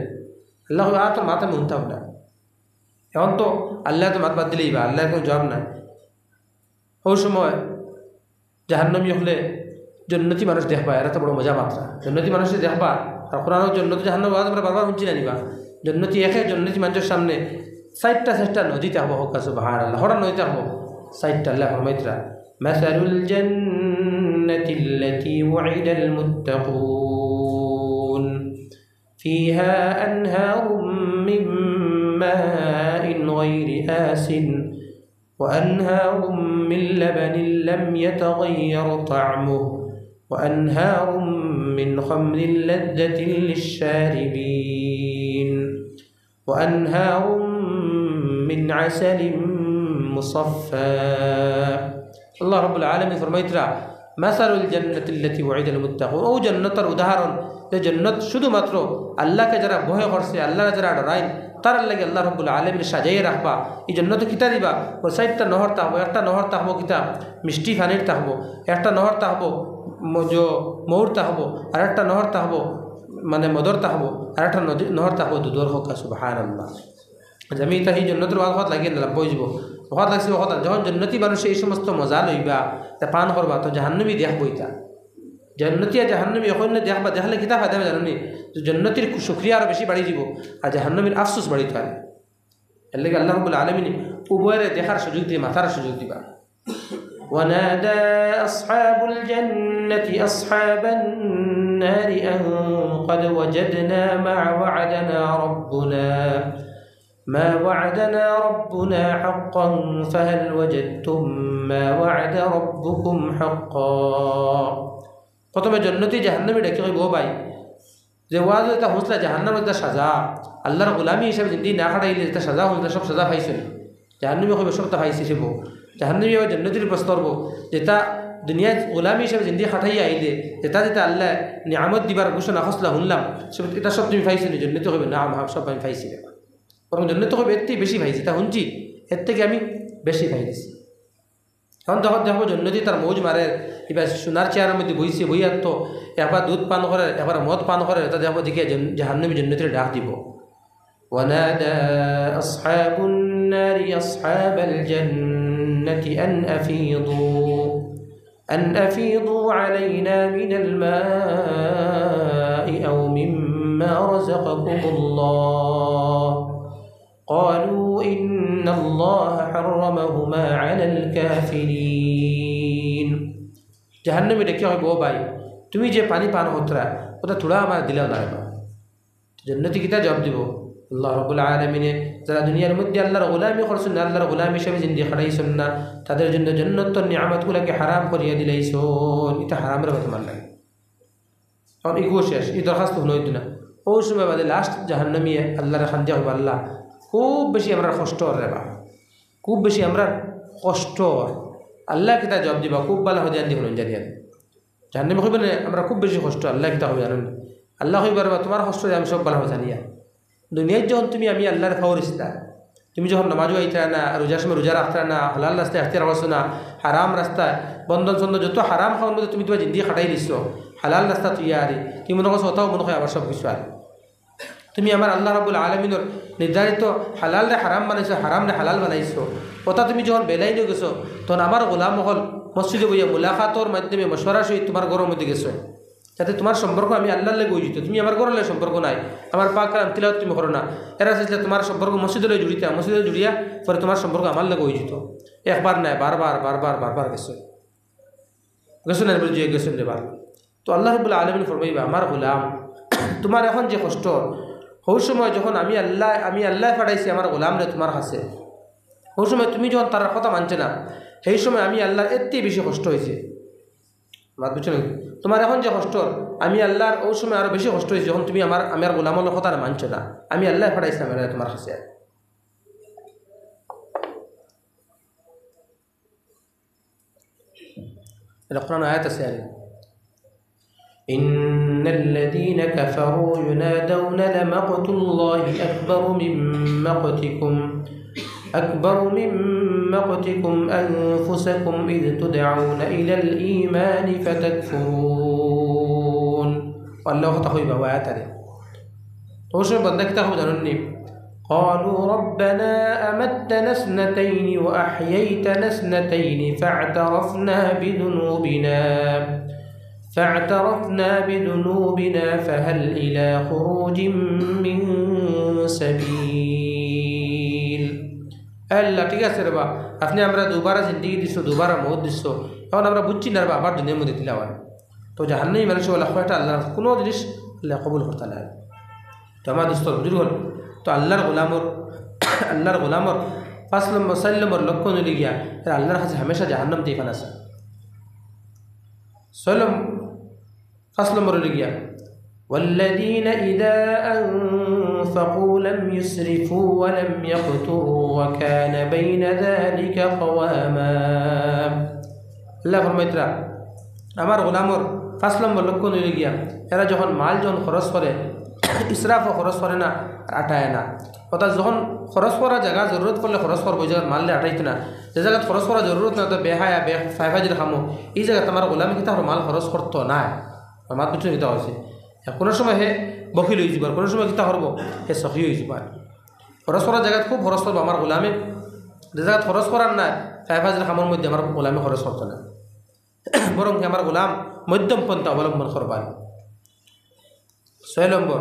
আল্লাহ আর তোর মাথা মুনতাম না এখন তো আল্লাহ তো মাত বাদ দিলেই বা আল্লাহর কোনো জবাব নাই ওই সময় জাহান্নামী হলে জন্নতি মানুষ দেখবা এরা তো বড় মজা মাত্রা জন্নতি মানুষের দেখবা আর কোরআন জন্নতি জাহান্নাম আমরা বারবার শুনছি না নিবা জন্নতি জন্নতি মানুষের সামনে 60টা নদী থাকবো হোক সুবহানাল্লাহ হঠাৎ নদী থাকবো 60টা আল্লাহ ফরমাইতরা মাসালুল জান্নাতিল্লাতী ওয়াইদাল মুত্তাকুন ফিহা আনহারুম মিন মাইন গায়রি আসিন وأنهار من لبن لم يتغير طعمه وأنهار من خمر لذة للشاربين وأنهار من عسل مصفى الله رب العالمين فرميترا مثل الجنة التي وعد المتقون أو جنة উদাহরণ যে জান্নাত শুধুমাত্র আল্লাহকে যারা ভয় করছে আল্লাহর যারা ডরায় তার লাগে আল্লাহ রাব্বুল আলামিন সাজাইয়ে রাখবা এই জন্য তো কিতা দিবা ওর 60টা নহর থাকবো একটা নহর থাকবো কিতা মিষ্টি পানির থাকবো একটা নহর থাকবো মৌর থাকবো আর একটা নহর থাকবো মানে মদর থাকবো আর একটা নহর থাকবো দুধর হোক সুবহানাল্লাহ আমি তা এই জন্নতের কথা লাগিয়ে নিলাম বুঝব কথা লাগছে কথা যখন জন্নতি মানুষ এই সমস্ত মজা লইবা তা পান করবা তো জাহান্নামী দেখবো ইতা জন্নতি আর জাহান্নামী এখন দেখবা দেখলে কিতা ফায়দা হবে জানি জন্নতির শুকরিয়া আরও বেশি বাড়ি যাব আর জাহান্নামীর আফসোস বাড়িতে হয় এর লাগে আল্লাহ রাব্বুল আলামিন উভয়ের দেখার সুযোগ দিয়ে মাথার সুযোগ দিবা ونادى أصحاب الجنة أصحاب النار أن قد وجدنا ما وعدنا ربنا حقا فهل وجدتم ما وعد ربكم حقا প্রথমে জন্নতি জাহান্নামী ডেকে কইব ভাই যে ওয়াজ এটা হোসলা জাহান্নামের একটা সাজা আল্লাহর গোলামী হিসাবে জিন্দি না খাটাইলে এটা সাজা হল সব সাজা পাইছেন জাহান্নামী কইব সবটা পাইছে সেব জাহান্নামী আবার জান্নাতের প্রশ্ন করবো যেটা দুনিয়ায় গোলামী হিসেবে জিন্দি খাটাইয়া আইলে যেটা যেটা আল্লাহ নিয়ামত দিবার ঘোষণা খসলা শুনলাম এটা সব তুমি পাইছি নি জন্যতে হবে না সব আমি পাইছি না বরং জন্যতে হবে এর থেকে বেশি পাইছি তা শুনছি এর থেকে আমি বেশি পাইছি কারণ যখন দেখো জন্যতি তার মৌজ মারে এবার সোনার চেয়ারের মধ্যে বইছে বইয়ার তো একবার দুধ পান করে একবার মদ পান করে তা দেখো দেখে জাহান্নামী জন্নতির ডাক দিব ونادى أصحاب النار أصحاب الجنة أن أفيضوا علينا من الماء أو مما رزقكم الله قالوا إن الله حرمهما على الكافرين জাহান্নামী ডেকে হয় বউ ভাই তুমি যে পানি পান হতরা ওটা থোড়া আমার দিলেও না জান্নাতি কিতা জবাব দিব আল্লাহ রাব্বুল আলামিনে যারা দুনিয়ার মধ্যে আল্লাহর গোলামি করছেন আল্লাহর গোলামি হিসেবে জিন্দেগি খাটাইছেন না তাদের জন্য জান্নাতের নিয়ামতগুলোকে হারাম করিয়া দিলাইছেন এটা হারামের কথা মান লাগে কারণ ইগো শেষ এই দরখাস্ত হইতো না ওই সময় বাদে লাস্ট জাহান্নামী আল্লাহর খান দিয়া হইব আল্লাহ খুব বেশি আমরা কষ্ট রে বা খুব বেশি আমরা কষ্ট আল্লাহ কিতা জবাব দিবা খুব ভালো হয়ে জানি হলেন জানিয়া জাহান্নামী হইব না আমরা খুব বেশি কষ্ট আল্লাহ কিতা হবে জানেন আল্লাহ হইবার বা তোমার কষ্ট আমি সব ভালো জানিয়া দুনিয়ায় যখন তুমি আমি আল্লাহর ফাওরিস্তা তুমি যখন নামাজও আইতা না রোজার সময় রোজা রাখতা না হালাল রাস্তায় এখতিয়ার করছো না হারাম রাস্তায় বন্ধন সন্ধন যত হারাম খাওয়ার মধ্যে তুমি তোমার জিন্দিগি খাটাই দিছো হালাল রাস্তা তুই আরে তুমি মনে করছো ওটাও মনে হয় আবার সব কিছু আর তুমি আমার আল্লাহ রাব্বুল আলামিনের নির্ধারিত হালাল রে হারাম বানাইছো হারাম রে হালাল বানাইছো ওটা তুমি যখন বেলাই নিয়ে গেছো তখন আমার গোলাম হল মসজিদে বইয়া মুলাকাতর মাধ্যমে মশওয়ারা সহিত তোমার ঘরের মধ্যে গেছো যাতে তোমার সম্পর্ক আমি আল্লাহর লাগে বুঝিত তুমি আমার ঘরের সম্পর্ক নাই আমার পাক কালাম তিলাওয়াত তুমি করো না এরা চাইলে তোমার সম্পর্ক মসজিদে জুড়িতা মসজিদে জুড়িয়া পরে তোমার সম্পর্ক আমার লাগে বুঝিত একবার নাই বারবার গেছো না বুঝিয়ে গেছো এবার তো আল্লাহ রাব্বুল আলামিন ফরমাইবা আমার গোলাম তোমার এখন যে কষ্ট ওই সময় যখন আমি আল্লাহ পাঠাইছি আমার গোলাম রে তোমার কাছে ওই সময় তুমি যখন তার কথা মানছে না সেই সময় আমি আল্লাহর এর বেশি কষ্ট হয়েছে বুঝছো নাকি তোমার এখন যে কষ্ট আমি আল্লাহর ওই সময় আরো বেশি কষ্ট হয়েছে যখন তুমি আমার গোলামের কথা মানছো না আমি আল্লাহ পাঠাইছিলাম তোমার কাছে এটা কোরআন আয়াত আছে আর إن الذين كفروا ينادون لمقت الله أكبر من مقتكم أنفسكم إذ تدعون إلى الإيمان فتكفرون والله تخوي بوات عليه توشن بندك تخوي جنوني قالوا ربنا أمتنا اثنتين وأحييتنا اثنتين فاعترفنا بذنوبنا فهل إلى خروج من سبيل আল্লাহ ঠিক আছে রে বা আপনি আমরা দুবারা জিন্দিগি দিছো দুবারা মৌত দিছো এখন আমরা বুঝছি না আবার দুনিয়ার মধ্যে দিলাম তো জাহান্নামী মানুষ বলা একটা আল্লাহ কোনো জিনিস আল্লাহ কবুল করতে না তো আমার দোস্ত বুঝুর হল তো আল্লাহর গোলামর 5 নম্বর 4 নম্বর লক্ষ্য নিলে গিয়া আল্লাহর কাছে হামেশা জাহান্নাম দিয়ে ফান আছে 5 নম্বর হলে গিয়া والذين إذا أنفقوا لم يسرفوا ولم يقتروا وكان بين ذلك قواما الله ফরমাইতরা আমার গোলামর 5 নম্বর লক্ষ্য নিয়ে গিয়া এরা যখন মাল যখন খরচ করে ইসরাফ খরচ করে না আটায় না অর্থাৎ যখন খরচ করা জায়গা জরুরত করলে খরচ করবো ওই জায়গায় মাল আটাইতো না যে জায়গায় খরচ করা জরুরত না তো বেহায়া ফাইভাজির খামো এই জায়গায় তোমার গোলামি কিন্তু মাল খরচ করতো না মাত কিছু নিতে হয়েছে কোনো সময় হে বকিল হয়ে যাবার কোনো সময় কিতা করবো হে সখী হয়ে যাবার খরচ করার জায়গায় খুব খরচ করবো আমার গোলামে যে জায়গায় খরচ করার না 5,000 খামের মধ্যে আমার গোলামে খরচ করতো না বরং আমার গোলাম মধ্যম পন্থা অবলম্বন করবার 6 নম্বর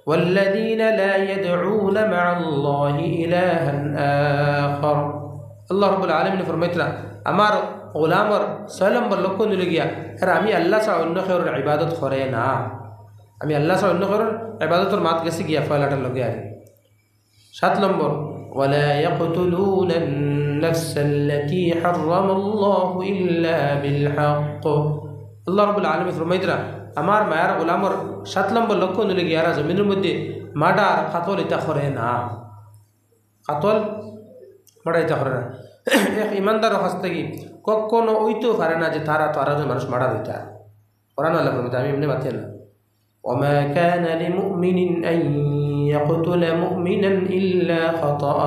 والذين لا يدعون مع الله إلها آخر الله رب العالمين ফরমাইতরা আমার গোলামর 6 নম্বর লক্ষ্য নিলে গিয়া এরা আমি আল্লাহ ছাড়া অন্য কেউর ইবাদত করে না আমি আল্লাহ ছাড়া অন্য কেউর ইবাদতের মাত গেছি গিয়া ফয়লাটার লগে আর 7 নম্বর ولا يقتلون النفس التي حرم الله إلا بالحق الله رب العالمين ফরমাইতরা আমার মায়ার গোলামর 7 নম্বর লক্ষ্য নিলে গিয়া এরা জমিনের মধ্যে মার্ডার কাতল এটা করে না কাতল মার্ডার এটা করে না এক ইমানদার কাছ থেকে কখনো ওইতেও পারে না যে তারা তো আরো মানুষ মারা দিতে কোরআন আল্লাহ ফরমাইতে আমি এমনি মাতি না وما كان لمؤمن أن يقتل مؤمنا إلا خطأ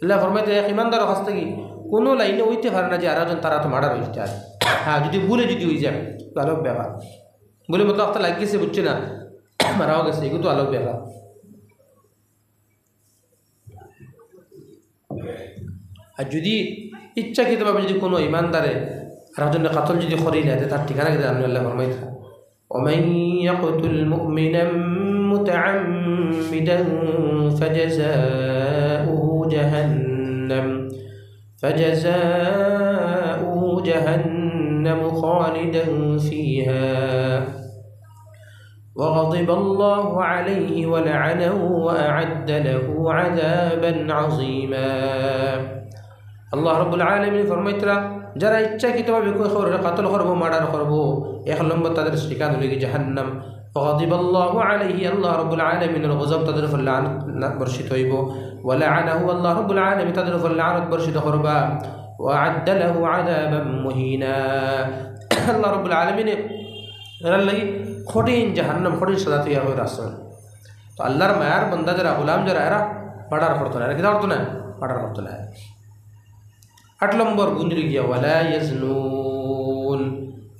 আল্লাহ ফরমাইতে এক ইমানদার কাছ থেকে কোনো লাইনে ওইতে পারে না যে আরেকজন তারা তো মারা রয়েছে আর হ্যাঁ যদি ভুলে যদি হয়ে যায় তো আলোক ব্যাপার বলে মতো একটা লাগিয়েছে বুঝছে না মারাও গেছে এগুলো তো আলোক ব্যাপার আর যদি ইচ্ছাকৃতভাবে যদি কোনো ইমানদারে আরেকজনের কাতল যদি করি না তার ঠিকানা কিন্তু আমি আল্লাহ ফরমাইতে ومن يقتل مؤمنا متعمدا فجزاؤه جهنم خالدا فيها وغضب الله عليه ولعنه وأعد له عذابا عظيما الله رب العالمين ফরমাইতরা যারা ইচ্ছাকৃতভাবে কোন খবরের কাতল করবো মার্ডার করবো এক নম্বর তাদের ঠিকানা হলো জাহান্নাম ওয়াগদিবাল্লাহু আলাইহি আল্লাহ রাব্বুল আলামিনের গজব তাদের উপর লানত বর্ষিত হইব ওয়া লাআনাহু আল্লাহ রাব্বুল আলামিন তাদের উপর লানত বর্ষিত করবা ওয়া আ'আদ্দা লাহু আযাবাম মুহিনা আল্লাহ রাব্বুল আলামিন এর লাগি কঠিন জাহান্নাম কঠিন সাজা তৈরি হয়ে রাসূল তো আল্লাহর মায়ার বান্দা যারা গোলাম যারা এরা মার্ডার করতো না এরা কি করতো না মার্ডার করতো না 8 নম্বর গুণ গিয়া ওয়ালা ইয়াজনুন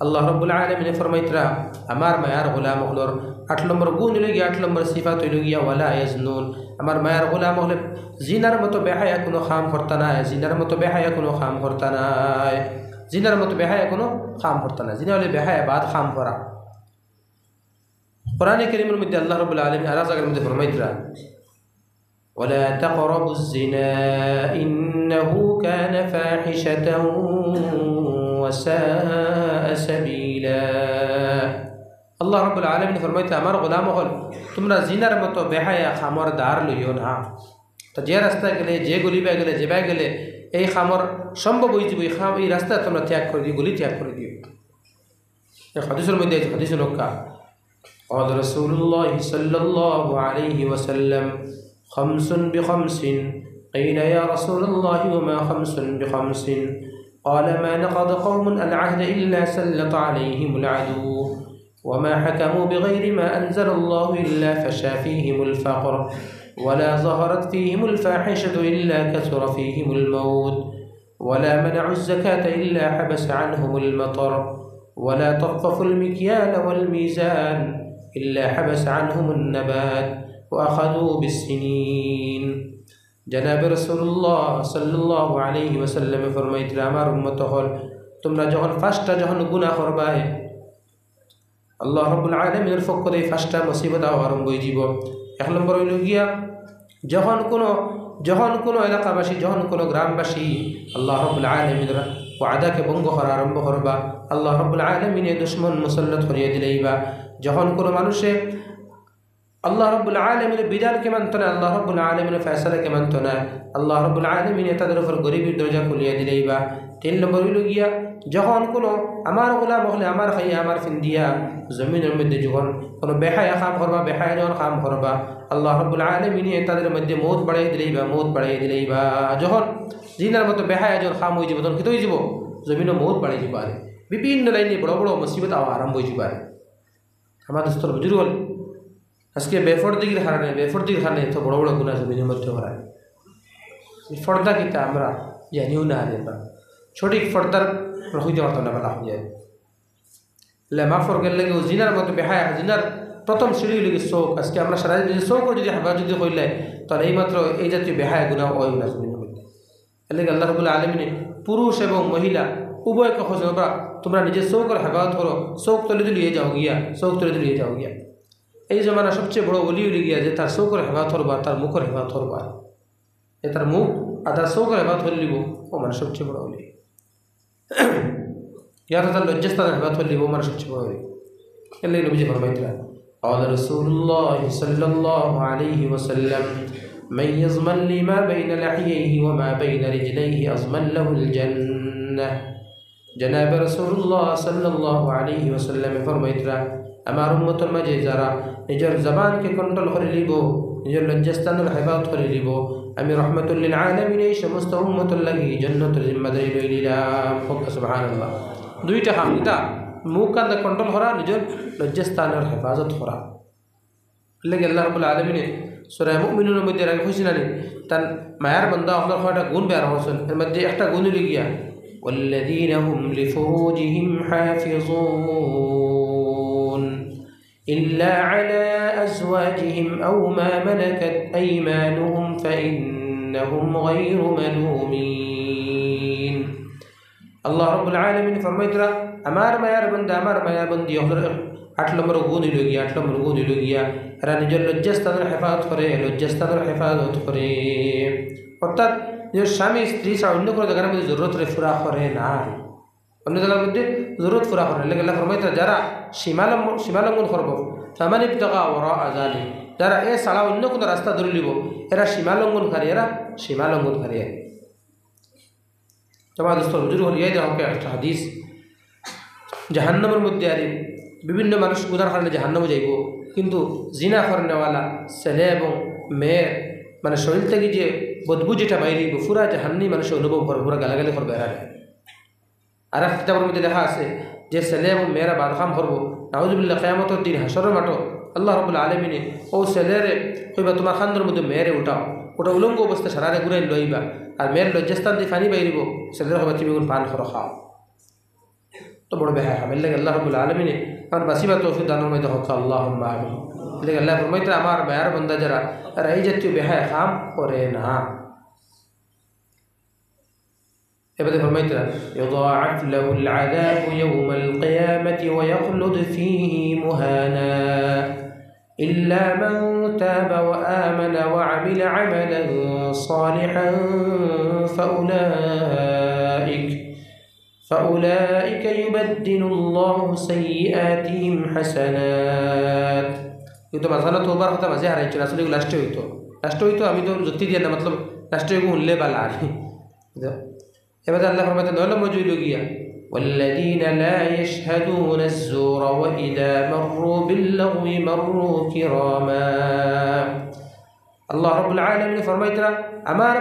আল্লাহ রাব্বুল আলামিন ফরমাইতরা আমার মায়ার গোলাম হলোর 8 নম্বর গুণ গিয়া 8 নম্বর সিফাত হইল গিয়া ওয়ালা ইয়াজনুন আমার মায়ার গোলাম হলে জিনার মতো বেহায়া কোনো কাম করতা না জিনার মতো বেহায়া কোনো কাম করতা না জিনার মতো বেহায়া কোনো কাম করতা না জিনা হলে বেহায়া বাদ কাম করা কোরআনে কারীমের মধ্যে আল্লাহ রাব্বুল আলামিন আরেক জায়গার মধ্যে ফরমাইতরা ولا تقربوا الزنا إنه كان فاحشة وساء سبيلا الله رب العالمين فرمايته আমার গোলাম হল তোমরা জিনার মতো বেহায়া খামর দার লইও না তো যে রাস্তা গেলে যে গলিবা গেলে যেবা গেলে এই খামর সম্ভব হয়ে যাবে এই রাস্তা তোমরা ত্যাগ করে দিও গলি ত্যাগ করে দিও এই হাদিসের মধ্যে আছে হাদিস নক্কা قال رسول الله صلى الله عليه وسلم خمس بخمس قيل يا رسول الله وما خمس بخمس قال ما نقض قوم العهد إلا سلط عليهم العدو وما حكموا بغير ما أنزل الله إلا فشى فيهم الفقر ولا ظهرت فيهم الفاحشة إلا كثر فيهم الموت ولا منعوا الزكاة إلا حبس عنهم المطر ولا طففوا المكيال والميزان إلا حبس عنهم النبات وأخذوا بالسنين جناب رسول الله صلى الله عليه وسلم فرميت আমার উম্মত হল তোমরা যখন ফার্স্টটা যখন গুনাহ করবে আল্লাহ রাব্বুল আলামিনের পক্ষ থেকে ফার্স্টটা মুসিবত আরম্ভ হয়ে যাব এক নম্বর হইল গিয়া যখন কোনো এলাকাবাসী যখন কোনো গ্রামবাসী আল্লাহ রাব্বুল আলামিনের ওয়াদাকে ভঙ্গ করা আরম্ভ করবা আল্লাহ রাব্বুল আলামিনের দুশমন মুসল্লত করিয়ে দিলেইবা যখন কোনো মানুষে আল্লাহ রাব্বুল আলামিনের বিধানকে মানত না আল্লাহ রাব্বুল আলামিনের ফয়সালাকে মানত না আল্লাহ রাব্বুল আলামিন তাদের উপর গরিবের দরজা খুলিয়ে দিলেইবা 3 নম্বর হইল গিয়া যখন কোনো আমার গোলাম হলে আমার খাইয়া আমার ফিন্দিয়া জমিনের মধ্যে যখন কোনো বেহায়া কাম করবা বেহায়া যখন কাম করবা আল্লাহ রাব্বুল আলামিন তাদের মধ্যে মৌত বাড়াই দিলেইবা যখন জিনার মতো বেহায়া যখন কাম হয়ে যাব তখন কী হয়ে যাব জমিনে মৌত বাড়াই যাব আর বিভিন্ন লাইনে বড় বড় মুসিবত আরম্ভ হয়ে যাব আর আমার দোস্তর বুজুর্গ হল আজকে বেফর্দিগির হারণে তো বড় বড় গুনাহ জমিনের মধ্যে করায় ফর্দা কিতা আমরা জানিও না আমরা সঠিক ফর্দার হইতে পারতো না বলা হয়ে যায় লেমা ফরগের লাগে জিনার মতো বেহায়া জিনার প্রথম সিঁড়ি লেগে চোখ আজকে আমরা সারা যদি চোখও যদি হেফাজত যদি করলে তাহলে এইমাত্র এই জাতীয় বেহায়া গুনাহ ওই না জমিনের মধ্যে এর লাগে আল্লাহ রাব্বুল আলামিন পুরুষ এবং মহিলা উভয়কে খোঁজো তোমরা নিজের চোখের হেফাজত করো চোখ তুলে দিলিয়ে যাও গিয়া এই জমানা সবচেয়ে বড় ওলি গিয়া যে তার চৌকের হেফাজত করবা তার মুখের হেফাজত করবা যে তার মুখ আর তার চৌকের হেফাজত করে লিব ও মানে সবচেয়ে বড় ওলি ইয়ার তার লজ্জাস্থানের হেফাজত করে লিব মানে সবচেয়ে বড় ওলি এর লাগে নবীজি ফরমাইতরা قال رسول الله صلى الله عليه وسلم من يضمن لي ما بين لحييه وما بين رجليه أضمن له الجنة جناب رسول الله صلى الله عليه وسلم ফরমাইতরা আমার উম্মতের মাঝে যারা নিজের জবানকে কন্ট্রোল করে লিব নিজের লজ্জাস্থানের হেফাজত করে লিব আমি রহমাতুল লিল আলামিন এই সমস্ত উম্মতের লাগি জান্নাতের জিম্মাদারি লই নিলাম। সুবহানাল্লাহ। দুইটা কাম, এটা মুখ কান কন্ট্রোল করা, নিজের লজ্জাস্থানের হেফাজত করা। লাগে আল্লাহ রাব্বুল আলামিন সূরা মুমিনুনের মধ্যে রাখি খুশি নানি তার মায়ার বান্দা আপনার কয়টা গুণ বের হচ্ছেন, এর মধ্যে একটা গুণ হইল গিয়া والذين هم لفروجهم حافظون إلا على أزواجهم أو ما ملكت أيمانهم فإنهم غير ملومين। الله رب العالمين فرمائترا আমার মায়ার বান্দা আমার মায়া বন্দি 8 নম্বর গুণ হইল গিয়া 8 নম্বর গুণ হইল গিয়া এরা নিজের লজ্জাস্থানের হেফাজত করে, লজ্জাস্থানের হেফাজত করে, অর্থাৎ নিজের স্বামী স্ত্রী ছাড়া অন্য কোনো জায়গার মধ্যে জরুরত ফুরা করে না, অন্য জায়গার মধ্যে জরুরত ফুরা করে না। আল্লাহ ফরমাইতা যারা সীমালঙ্ঘন করব ফামান ইবতাগা ওয়ারাআ যালিক, যারা এ ছাড়া অন্য কোনো রাস্তা ধরে নিব এরা সীমালঙ্ঘনকারী, এরা সীমালঙ্ঘনকারী। তোমার দোস্ত হুজুর হল ইয়াই দেখো একটা হাদিস, জাহান্নামের মধ্যে আরে বিভিন্ন মানুষ গুনার কারণে জাহান্নামে যাইব, কিন্তু জিনা করেনেওয়ালা ছেলে এবং মেয়ের মানে শরীর থেকে যে বদবু যেটা বাইরে পুরা জাহান্নামী মানুষ অনুভব করে, পুরা গালাগালি করবে এরা। আর এক কিতাবের মধ্যে লেখা আছে যে ছেলে এবং মেয়েরা বাদখাম করবো নাউজুবিল্লাহ কিয়ামতের দিন হাসরের মাঠে আল্লাহ রাব্বুল আলামিন ও ছেলেরে কইবা তোমার খান্দের মধ্যে মেয়েরে উঠাও, ওটা উলঙ্গ অবস্থা সারারে ঘুরাই লইবা, আর মেয়ের লজ্জাস্থান দিয়ে পানি বাইরিব, ছেলের কইবা তুমি পান করো খাও। তো বড় বেহায় খাবে লাগে আল্লাহ রাব্বুল আলামিন আমার বাসিবা তৌফিক দানের মধ্যে হক আল্লাহুম্মা আমিন। লাগে আল্লাহ ফরমাইতে আমার মায়ার বান্দা যারা তারা এই জাতীয় বেহায় কাম করে না। এবারে ফরমাইতে ইউদাআফ লাহুল আযাবু ইয়াওমাল কিয়ামাতি ওয়া ইয়াখলুদ ফীহি মুহানা ইল্লা মান তাবা ওয়া আমানা ওয়া আমিলা আমালান সালিহান فأولئك يبدل الله سيئاتهم حسنات। কিন্তু মাঝখানে তোবার কথা মাঝে হারাইছিল, আসলে এগুলো লাস্টে হইতো আমি তো যুক্তি দিয়ে না, মতলব লাস্টে এগুলো উনলে বালা আর এবার আল্লাহ ফরমাতে 9 নম্বর জুইল গিয়া والذين لا يشهدون الزور وإذا مروا باللغو مروا كراما। আল্লাহ রাব্বুল আলামিন ফরমাইতরা আমার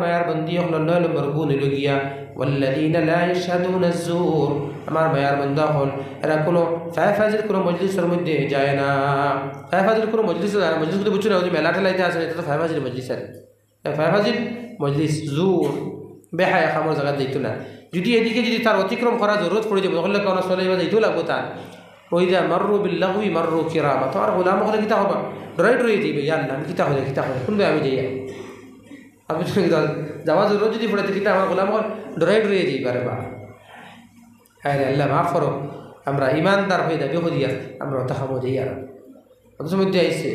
মায়ার বন্দি হল 9 নম্বর গুণ হইল গিয়া والذين لا يشهدون الزور, আমার মায়ার বান্দা হল এরা কোনো ফায়ফাজির কোনো মজলিসের মধ্যে যায় না। ফায়ফাজির কোনো মজলিসে যায় না, মজলিস যদি বুঝছো না ওই মেলা ঠেলাইতে আসে, এটা তো ফায়ফাজির মজলিস আর ফায়ফাজির মজলিস জুর বেহায়া খামর জায়গা দিত না। যদি এদিকে যদি তার অতিক্রম করা জরুরত পড়ে যাবে তাহলে কোনো চলে যাবে যাইতেও লাগবো তার। ওই যা মাররু বিল্লাগবি মাররু কিরামা, তোমার গোলাম হলে কিতা হবা ডরাই যাইবে, ইয়ার নাম কিতা হলে শুনবে আমি যাই আমি যাওয়া জরুরত যদি পড়ে কিতা আমার গোলাম হল ডরাই যাইবে। আরে বা হ্যাঁ রে আল্লাহ মাফ করো, আমরা ইমানদার হয়ে যাবে হদিয়া আমরা অত খাবো যাই। আর অথচ মধ্যে আইসে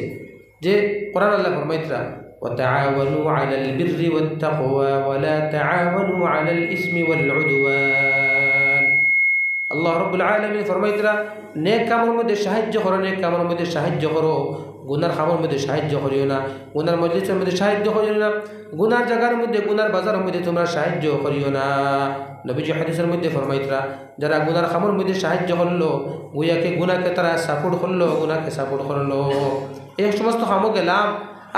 যে কোরআন আল্লাহ ফরমাইতরা وتعاونوا على البر والتقوى ولا تعاونوا على الإثم والعدوان। আল্লাহ রাব্বুল আলামিন ফরমাইতরা নেক কামের মধ্যে সাহায্য করো, নেক কামের মধ্যে সাহায্য করো, গুনার কামের মধ্যে সাহায্য করিও না, গুনার মজলিসের মধ্যে সাহায্য করিও না, গুনার জায়গার মধ্যে গুনার বাজারের মধ্যে তোমরা সাহায্য করিও না। নবীজি হাদিসের মধ্যে ফরমাইতরা যারা গুনার কামের মধ্যে সাহায্য করলো গুয়াকে গুনাহকে তারা সাপোর্ট করলো, গুনাহকে সাপোর্ট করলো, এই সমস্ত কামও গেলাম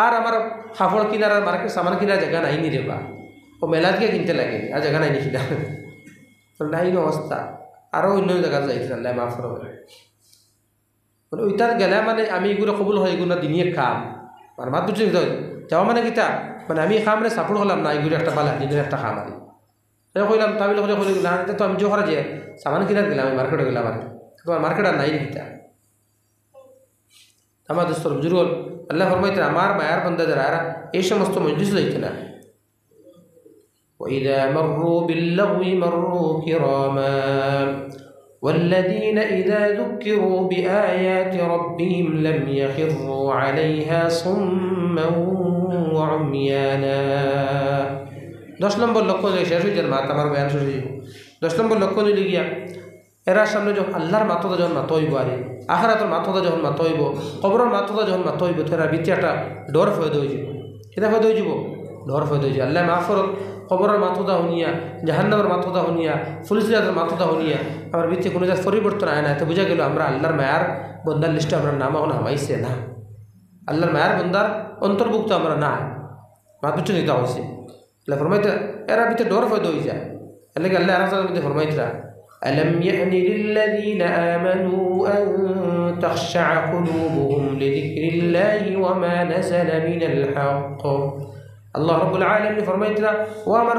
আর আমার কাপড় কিনার আর মার্কেট সামান কিনার জায়গা নাই নি রে বা, ও মেলা দিয়ে কিনতে লাগে আর জায়গা নাই নি কিনা নাই অবস্থা, আরও অন্য জায়গা যাইতে আল্লাহ মাফ করবে। মানে ওইটার গেলে মানে আমি এগুলো কবুল হয় এগুলো দিনিয়ে খাম আর মাত দুটো যাওয়া মানে কিতা মানে আমি খাম রে সাপোর্ট হলাম না, এগুলো একটা পালা দিনের একটা খাম আর তাই কইলাম তাবিল করে কইলে না তো আমি জোহরা যে সামান কিনার গেলাম আমি মার্কেটে গেলাম আর তোমার মার্কেট আর নাই কিতা আমার দোস্তর বুজুর্গ আল্লাহ ফরমাইতে আমার মায়ার বান্দা যারা এরা এই সমস্ত মজলিসে যাইতে না। وإذا مروا باللغو مروا كراما والذين إذا ذكروا بآيات ربهم لم يخروا عليها صما وعميانا। 10 নম্বর লক্ষণ শেষ হয়ে যান, মাত আমার বয়ান শেষ হয়ে 10 নম্বর লক্ষণ হইলে গিয়া এরা সামনে যখন আল্লাহর মাততা যখন মাত হইব আরে আখিরাতের মাততা যখন মাত হইব কবরের মাততা যখন মাত হইব তো এরা ভিতরে একটা ডর ফয়দ হয়ে যাব, এটা ফয়দ হয়ে যাব ডর ফয়দ হয়ে যাব। আল্লাহ মাফ করুক, কবরের মাততা শুনিয়া জাহান্নামের মাততা শুনিয়া ফুলসিরাতের মাততা শুনিয়া আমার ভিতরে কোনো জায়গায় পরিবর্তন আয় না, তো বোঝা গেল আমরা আল্লাহর মায়ার বন্দার লিস্টে আমরা নাম এখন হামাইছে না, আল্লাহর মায়ার বন্দার অন্তর্ভুক্ত আমরা না। মাত বুঝছো নিতে হয়েছে আল্লাহ ফরমাইতে এরা ভিতরে ডর ফয়দা হয়ে যায় এলাকে আল্লাহ আরাম মধ্যে ফরমাইতরা ألم يأن للذين آمنوا أن تخشع قلوبهم لذكر الله وما نزل من الحق আল্লাহ রাব্বুল আলামিন ফরমাইতরা ও আমার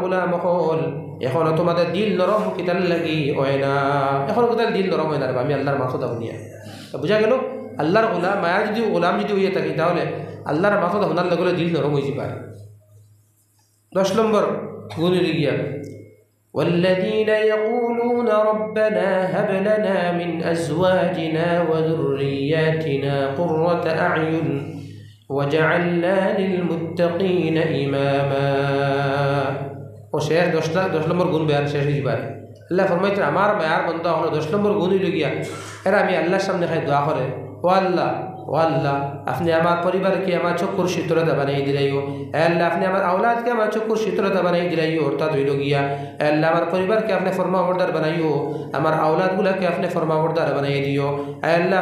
গোলাম হল এখন তোমাদের দিল নরম কিতাল লাগি হয় না এখন কিতাল দিল নরম হয় না আমি আল্লাহর মাথা দাও নিয়া বুঝা গেল আল্লাহর গোলাম মায়ার যদি গোলাম যদি হইয়া থাকি তাহলে আল্লাহর মাথা দাও লাগলে দিল নরম হয়ে যাবে 10 নম্বর গুণ গিয়া والذين يقولون ربنا هب لنا من أزواجنا وذرياتنا قرة أعين وجعلنا للمتقين إماما وشيخ 10 নম্বর গুণ বেয়ার শেষ হয়ে যাবে আল্লাহ ফরমাইতে আমার মায়ার বান্দা হলো 10 নম্বর গুণ হইল গিয়া এরা আমি আল্লাহর সামনে খাই দোয়া করে ও আল্লাহ আপনি আমার পরিবারকে আমার চক্ষুর শীতলতা বানিয়ে দিলাইও আল্লাহ আপনি আমার আওলাদকে আমার চক্ষুর শীতলতা বানিয়ে দিলাইও অর্থাৎ হইল গিয়া আল্লাহ আমার পরিবারকে আপনি ফরমাবরদার বানাইও আমার আওলাদগুলোকে আপনি ফরমাবরদার বানিয়ে দিও আল্লাহ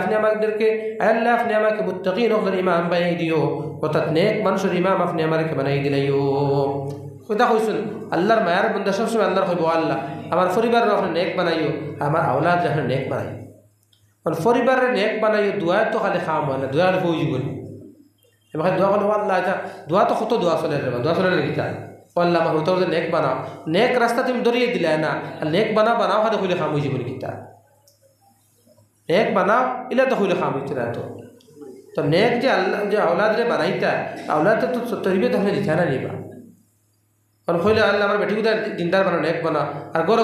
আপনি আমাকে মুত্তাকিন ওদের ইমাম বানিয়ে দিও অর্থাৎ নেক মানুষের ইমাম আপনি আমাকে বানিয়ে দিলাইও কথা কইছেন আল্লাহর মায়ার বান্দা সবসময় আল্লাহর কইব আল্লাহ আমার পরিবারের আপনি নেক বানাইও আমার আওলাদ যখন নেক বানাই পরিবারের নেক বানাইও দোয়া তো খালি খাওয়া হয় না দোয়ার হয়ে যাবেন এবার দোয়া করলে আল্লাহ এটা দোয়া তো কত দোয়া চলে দোয়া চলে গীতা আল্লাহ আমার হতো নেক বানাও নেক রাস্তা তুমি দরিয়ে দিলে না আর নেক বানাও হাতে হইলে খাম হয়ে যাবেন গীতা নেক বানাও ইলা তো হইলে খাম হইতে না তো নেক যে আল্লাহ যে আওলাদ রে বানাইতা আওলাদ তো তরিবে তো দিতে না নিবা কারণ হইলে আল্লাহ আমার বেটিগুলো দিনদার বানা নেক বানা আর গড়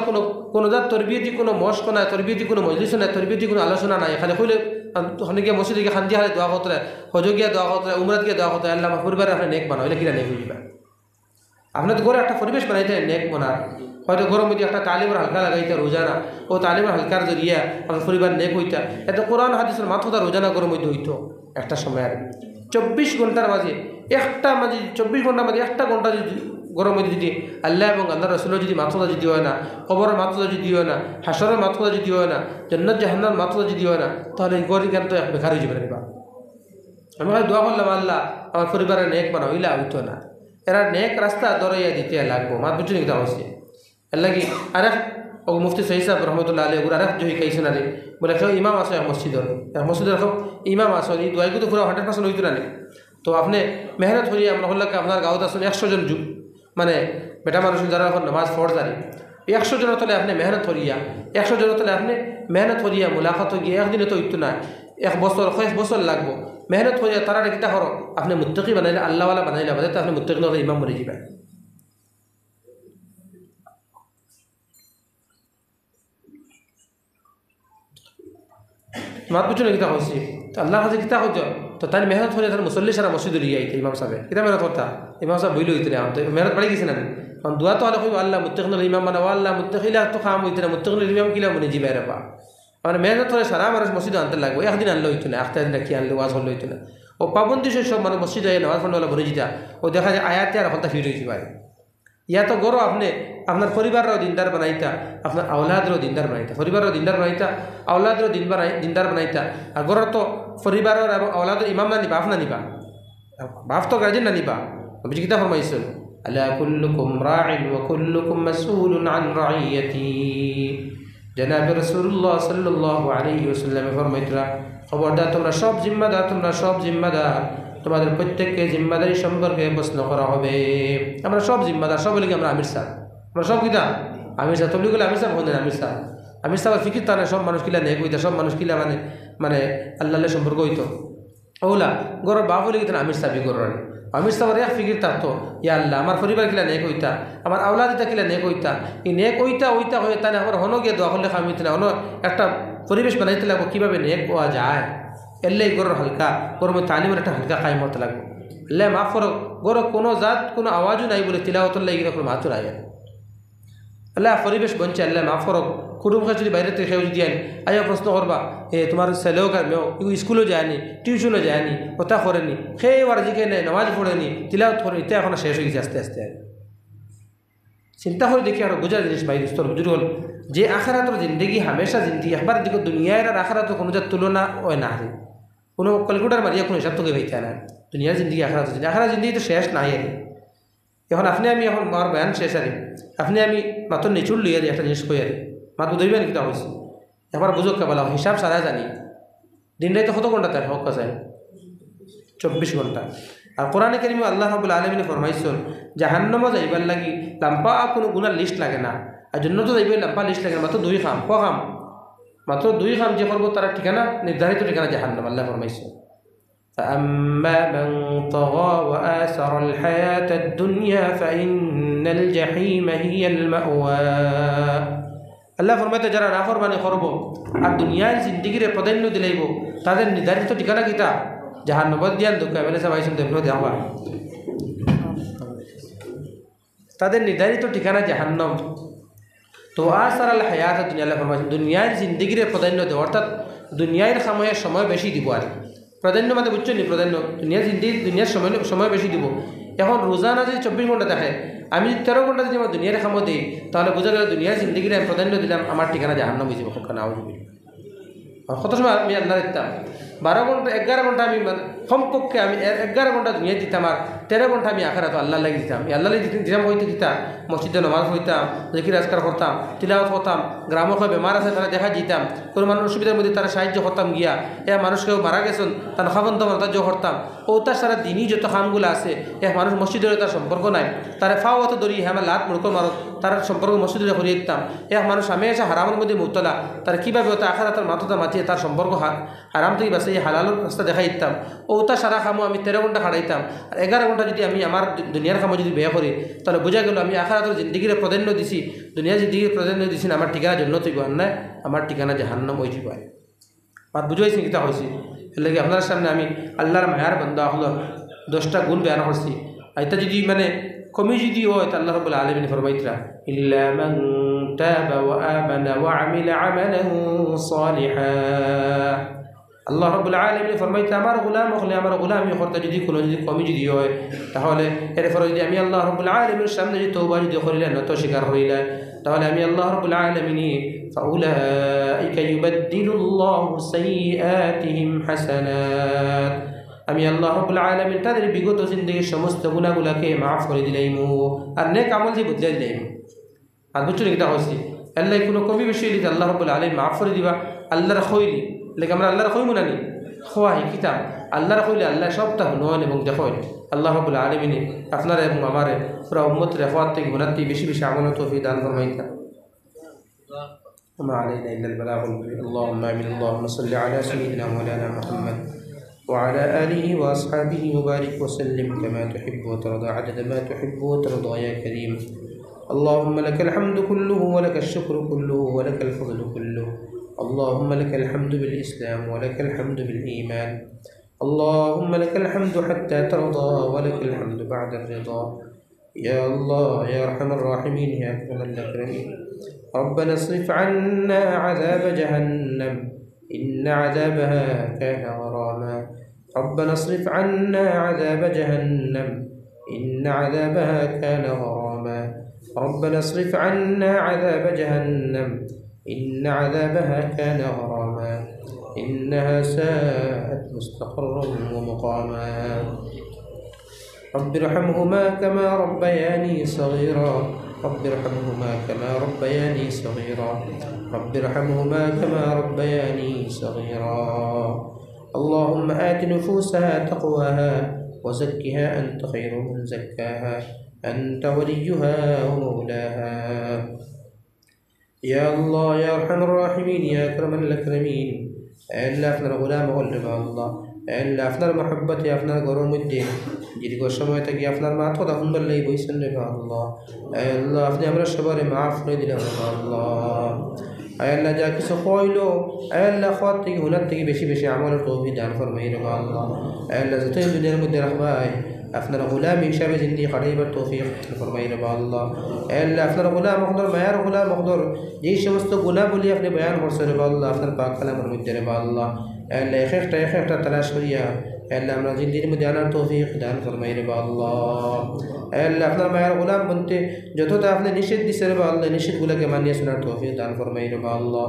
কোনো যার তরবিয়তি কোনো মস্ক নাই তরবিয়তি কোনো মজলিস নাই তরবিয়তি কোনো আলোচনা নাই খালি হইলে ওখানে গিয়ে মসজিদে গিয়ে খান্দি হালে দোয়া করতে হজ গিয়া দোয়া করতে উমরাত গিয়ে দোয়া করতে আল্লাহ আমার পরিবারে আপনার নেক বানা হইলে কিনা নেক হয়ে যাবে আপনার তো গড়ে একটা পরিবেশ বানাইতে নেক বানার হয়তো গরম মধ্যে একটা তালিমের হালকা লাগাইতে রোজানা ও তালিমের হালকার জরিয়া আপনার পরিবার নেক হইতা এত কোরআন হাদিসের মাথা রোজানা গরম মধ্যে হইতো একটা সময় 24 ঘন্টার মাঝে একটা মাঝে 24 ঘন্টার মাঝে একটা ঘন্টা যদি গরম মধ্যে যদি আল্লাহ এবং আল্লাহ রসুলের যদি মাথা যদি হয় না কবরের মাথা যদি হয় না হাসরের মাথা যদি হয় না জান্নাত জাহান্নামের মাথা যদি হয় না তাহলে এই গরিব জ্ঞান তো বেকার হয়ে যাবে না আমি দোয়া করলাম আল্লাহ আমার পরিবারের নেক বানা হইলা হইতো না এরা নেক রাস্তা দরাইয়া দিতে লাগবো মাত বুঝুন কিতা হচ্ছে এর লাগি আরেক ও মুফতি সহিদ সাহেব রহমতুল্লাহ আলী ওগুলো আরেক জহি খাইছেন আরে বলে কেউ ইমাম আসো মসজিদের সব ইমাম আসো এই দোয়াইগুলো তো পুরো 100% হইতো না তো আপনি মেহনত হইয়া আমরা হল্লাকে আপনার গাঁত আসুন 100 জন যুগ মানে বেটা মানুষ যারা এখন নামাজ পড়জারি 100 জনের তলে আপনি মেহনত করিয়া 100 জনের তলে আপনি মেহনত করিয়া মুলাকাত গিয়ে একদিনে তো হইতো না 1 বছর কয়েক বছর লাগবো মেহনত করিয়া তারা কিতা করো আপনি মুত্তাকি বানাইলে আল্লাহওয়ালা বানাইলে বাদে তো আপনি মুত্তাকি নলে ইমাম বনে যাবেন মাত বুঝুন কিতা হচ্ছে তো আল্লাহর কাছে কিতা হইতো তো তাই মেহনত হলে তার মুসল্লি সারা মসজিদ উড়িয়ে আইতে ইমাম সাহেব কিতা মেহনত করতা ইমাম সাহেব বইল হইতে না মেহনত বাড়ি গেছে না কারণ দোয়া তো হলে কইব আল্লাহ মুত্তাকিনুল ইমাম বানাও আল্লাহ মুত্তাকিলা তো খাম হইতে না মুত্তাকিনুল ইমাম কিলা মনে জিবে রাপা মানে মেহনত হলে সারা মানুষ মসজিদ আনতে লাগবে একদিন আনলে হইতো না একটা দিন কি আনলে ওয়াজ হলে হইতো না ও পাবন্দি সব মানে মসজিদ আয় নামাজ পড়লে বলে জিতা ও দেখা যায় আয়াতে আর হলতা ফিরে হয়েছে পারে ইয়া তো গরো আপনি আপনার পরিবারও দিনদার বানাইতা আপনার আওলাদেরও দিনদার বানাইতা পরিবারও দিনদার বানাইতা আওলাদেরও দিনদার বানাইতা আর গরো তো পরিবারের এবং আওলাদের ইমাম না নিবা আপনা নিবা বাপ তো গার্জেন না নিবা বুঝি কিতা ফরমাইছেন আলা কুল্লুকুম রাইন ওয়া কুল্লুকুম মাসউলুন আন রাইয়াতি জনাব রাসূলুল্লাহ সাল্লাল্লাহু আলাইহি ওয়াসাল্লাম ফরমাইতরা খবরদার তোমরা সব জিম্মাদার তোমাদের প্রত্যেককে জিম্মাদারি সম্পর্কে প্রশ্ন করা হবে আমরা সব জিম্মাদার সব বলি আমরা আমির সাহেব আমরা সব কিতা আমির সাহেব তবলি বলে আমির সাহেব হন আমির সাহেব ফিকির তা না সব মানুষ কিলা নেক হইতা সব মানুষ কিলা মানে আল্লাহ সম্পর্ক হইতো ওলা গরর বাপ বলে গেতেন আমির সাহেবই গরর আমির সাহেবের এক ফিকির থাকতো ইয়া আল্লাহ আমার পরিবার কিলা নেক হইতা আমার আওলাদিতা কিলা নেক হইতা এই নেক হইতা হয়ে তাই আমার হনো গিয়ে দোয়া করলে খাম হইতে না হনো একটা পরিবেশ বানাইতে লাগবো কীভাবে নেক পাওয়া যায় এলে গরর হালকা গরম তালিমের একটা হালকা কায়েম হতে লাগবে এলে মাফ করো গরো কোনো জাত কোনো আওয়াজও নাই বলে তিলাওয়াতুল্লাহ এগুলো কোনো মাতুর আয় আল্লাহ পরিবেশ বনছে আল্লাহ মাফ করো কুটুম খাই যদি বাইরে থেকে যদি আনি আয়া প্রশ্ন করবা তোমার ছেলেও মেয়েও স্কুলেও যায়নি টিউশনও যায়নি কথা করেনি সেই আর জিকে নেই নামাজ পড়েনি তিলাওয়াত করে এটা এখন শেষ হয়ে গেছে আস্তে আস্তে চিন্তা করে দেখি আর বোঝার জিনিস বাইরে স্তর বুঝুর হল যে আখারাতর জিন্দগি হামেশা জিন্দগি একবার দিকে দুনিয়ার আর আখারাতর কোনো যার তুলনা হয় না কোনো ক্যালকুলেটার মারিয়া কোনো হিসাব তোকে ভাইতে না দুনিয়ার জিন্দগি আখেরাত জিন্দগি, আখেরাত জিন্দগি তো শেষ নাই আর। এখন আপনি আমি এখন আমার বয়ান শেষ আর, আপনি আমি মাত্র নিচুর লইয়া দিই একটা জিনিস কই আর মাত্র ধরবেন কিতা হয়েছে একবার বুঝক কেবল হিসাব সারা জানি। দিন রাইতে কত ঘন্টা তার হক আছে? 24 ঘন্টা। আর কোরআনে কারিমে আল্লাহ রাব্বুল আলামিনে ফরমাইছেন জাহান্নামে যাইবার লাগি লম্বা কোনো গুনার লিস্ট লাগে না, আর জান্নাতে যাইবার লম্বা লিস্ট লাগে না, মাত্র 2 কাম। ক কাম? মাত্র 2 কাম যে করবো তারা ঠিকানা নির্ধারিত ঠিকানা জাহান্নাম। আল্লাহ ফরমাইছেন فأما من طغى وآثر الحياة الدنيا فإن الجحيم هي المأوى। আল্লাহ ফরমাইতে যারা নাফরমানি করব আর দুনিয়ার জিন্দেগিরে প্রাধান্য দিলাইব তাদের নির্ধারিত ঠিকানা কিতা? জাহান্নাম। দিয়ান দুঃখ এমএলএ সাহেব আইসুন দেখলো দেখবা তাদের নির্ধারিত ঠিকানা জাহান্নাম। তো আসার আল হায়াত দুনিয়া, আল্লাহ ফরমাইছেন দুনিয়ার জিন্দেগিরে প্রাধান্য দেব, অর্থাৎ দুনিয়ার সময় বেশি দিব। আর প্রাধান্য মানে বুঝছো নি? প্রাধান্য দুনিয়ার জিন্দেগি দুনিয়ার সময় বেশি দিব। এখন রোজানা যদি 24 ঘন্টা দেখে, আমি 13 ঘন্টা যদি আমার দুনিয়ার খামো দিই, তাহলে বোঝা গেল দুনিয়ার জিন্দগিরে আমি প্রাধান্য দিলাম, আমার ঠিকানা জাহান্নাম হয়ে যাবে। কখনো কত সময় আমি আল্লাহ দিতাম 12 ঘন্টা 11 ঘন্টা আমি কমপক্ষে আমি 11 ঘন্টা দুনিয়া দিতাম, আর 13 ঘন্টা আমি আখেরাত আল্লাহ লাগি দিতাম। আল্লাহ দিতাম হইতে দিতাম, মসজিদে নামাজ হইতাম, জিকির আজকার করতাম, তিলাওয়াত করতাম, গ্রামে বেমার আছে তারা দেখা যেতাম, কোনো মানুষ অসুবিধার মধ্যে তারা সাহায্য করতাম গিয়া, মানুষকেও মারা গেছেন তার খাবন্ত সাহায্য করতাম। ও তার সারা দিনই যত কামগুলো আছে মানুষ মসজিদের তার সম্পর্ক নাই, তারা ফাও অত দড়ি আমার লাত মুড়কর মারত, তার সম্পর্ক মসজিদে করিয়ে দিতাম। মানুষ আমি এসে হারামের মধ্যে মুতলা, তারা কীভাবে হতো আখেরাতের মাথাটা মাতিয়ে তার সম্পর্ক হারাম থেকে বাঁচিয়ে হালালের রাস্তা দেখাই দিতাম। ও তার সারা কামও আমি 13 ঘন্টা খাড়াইতাম, আর 11 ঘন্টা যদি আমি আমার দুনিয়ার কামও যদি ব্যয় করি, তাহলে বোঝা গেল আমি আখেরাতের জিন্দগিরে প্রাধান্য দিছি, দুনিয়া জিন্দগির প্রাধান্য দিছি না, আমার ঠিকানা জন্য তুই আর নাই, আমার ঠিকানা জাহান্নাম হয়ে যাবে। আর বুঝাইছি কিতা হয়েছি এর লাগে আপনার সামনে আমি আল্লাহর মায়ার বান্দা হলো 10টা গুণ বয়ান করছি। এটা যদি মানে কমি যদি হয় তা আল্লাহ রাব্বুল আলামিন ফরমাইতরা ইল্লা মান তাবা ওয়া আমানা ওয়া আমিলা আমালান সালিহা। আল্লাহ রাব্বুল আলামিন ফরমাইতরা আমার গোলাম হলে আমার গোলামি করতে যদি কোনো যদি কমি যদি হয়, তাহলে এরপরে যদি আমি আল্লাহ রাব্বুল আলামিনের সামনে যদি তওবা যদি করিলে নত স্বীকার হইলা, তাহলে আমি আল্লাহ রাব্বুল আলামিন ফাউলাইকা ইউবাদদিলুল্লাহু সাইয়্যাতিহিম হাসানাত, আমি আল্লাহ রাব্বুল আলামিন তাদের বিগত জিন্দেগির সমস্ত গুনাহগুলোকে মাফ করে দিলাইমু, আর নেক আমল যে বদলে দিলাইমু। আর বুঝছো কিতা হয়েছি আল্লাহ কোনো কমি বেশি হইলে আল্লাহ রাব্বুল আলামিন মাফ করে দিবা। আল্লাহর খইলি লেগে আমরা আল্লাহর খইমু নানি খোয়াই কিতা আল্লাহর খইলে আল্লাহ সবটা হুনন এবং দেখেন। আল্লাহ রাব্বুল আলামিন আপনারা এবং আমারে পুরা উম্মতের রেফাত থেকে গুনাহ থেকে বেশি বেশি আমল তৌফিক দান ফরমাইতা। وما علينا إلا البلاغ المبين. اللهم آمين. اللهم صل على سيدنا مولانا محمد وعلى آله وأصحابه وبارك وسلم كما تحب وترضى عدد ما تحب وترضى يا كريم. اللهم لك الحمد كله ولك الشكر كله ولك الفضل كله. اللهم لك الحمد بالإسلام ولك الحمد بالإيمان. اللهم لك الحمد حتى ترضى ولك الحمد بعد الرضا. يا الله يا أرحم الراحمين يا أكرم الأكرمين. ربنا اصرف عنا عذاب جهنم إن عذابها كان غراما. ربنا اصرف عنا عذاب جهنم إن عذابها كان غراما. ربنا اصرف عنا عذاب جهنم إن عذابها كان غراما. إنها ساءت مستقرا ومقاما. رب ارحمهما كما ربياني صغيرا. رب ارحمهما كما ربياني صغيرا. رب ارحمهما كما ربياني صغيرا. اللهم آت نفوسها تقواها وزكها أنت خير من زكاها أنت وليها ومولاها. يا الله يا أرحم الراحمين يا أكرم الأكرمين. ألا أفنى الغلام والربا الله ألا أفنى المحبة أفنى غرام الدين ديرك الشموية تكي أفنى المعطوة هم اللي بيسن ربا الله ألا أفنى أمر الشبار معاف ردي ربا الله ألا جاك سخويلو ألا أخواتك هناتك بشي بشي عمال الطوفي دان فرمي ربا الله ألا زتين دنيا المدى رحباي أفنى الغلام شابه زندي قريب التوفيق فرمي ربا الله ألا أفنى الغلام أخضر ما يار غلام أخضر جيش مستو غلام ولي أفنى بيان فرصة ربا الله أفنى الباق كلام المدى ربا الله ألا يخيخت تلاش وليا আল্লাহ আমরা জিন্দির মধ্যে আনার তৌফিক দান ফরমাই রে আল্লাহ। আল্লাহ আপনার মায়ের গোলাম বনতে যতটা আপনি নিষেধ দিছে রে আল্লাহ, নিষেধগুলোকে মানিয়ে শোনার তৌফিক দান ফরমাই রে আল্লাহ।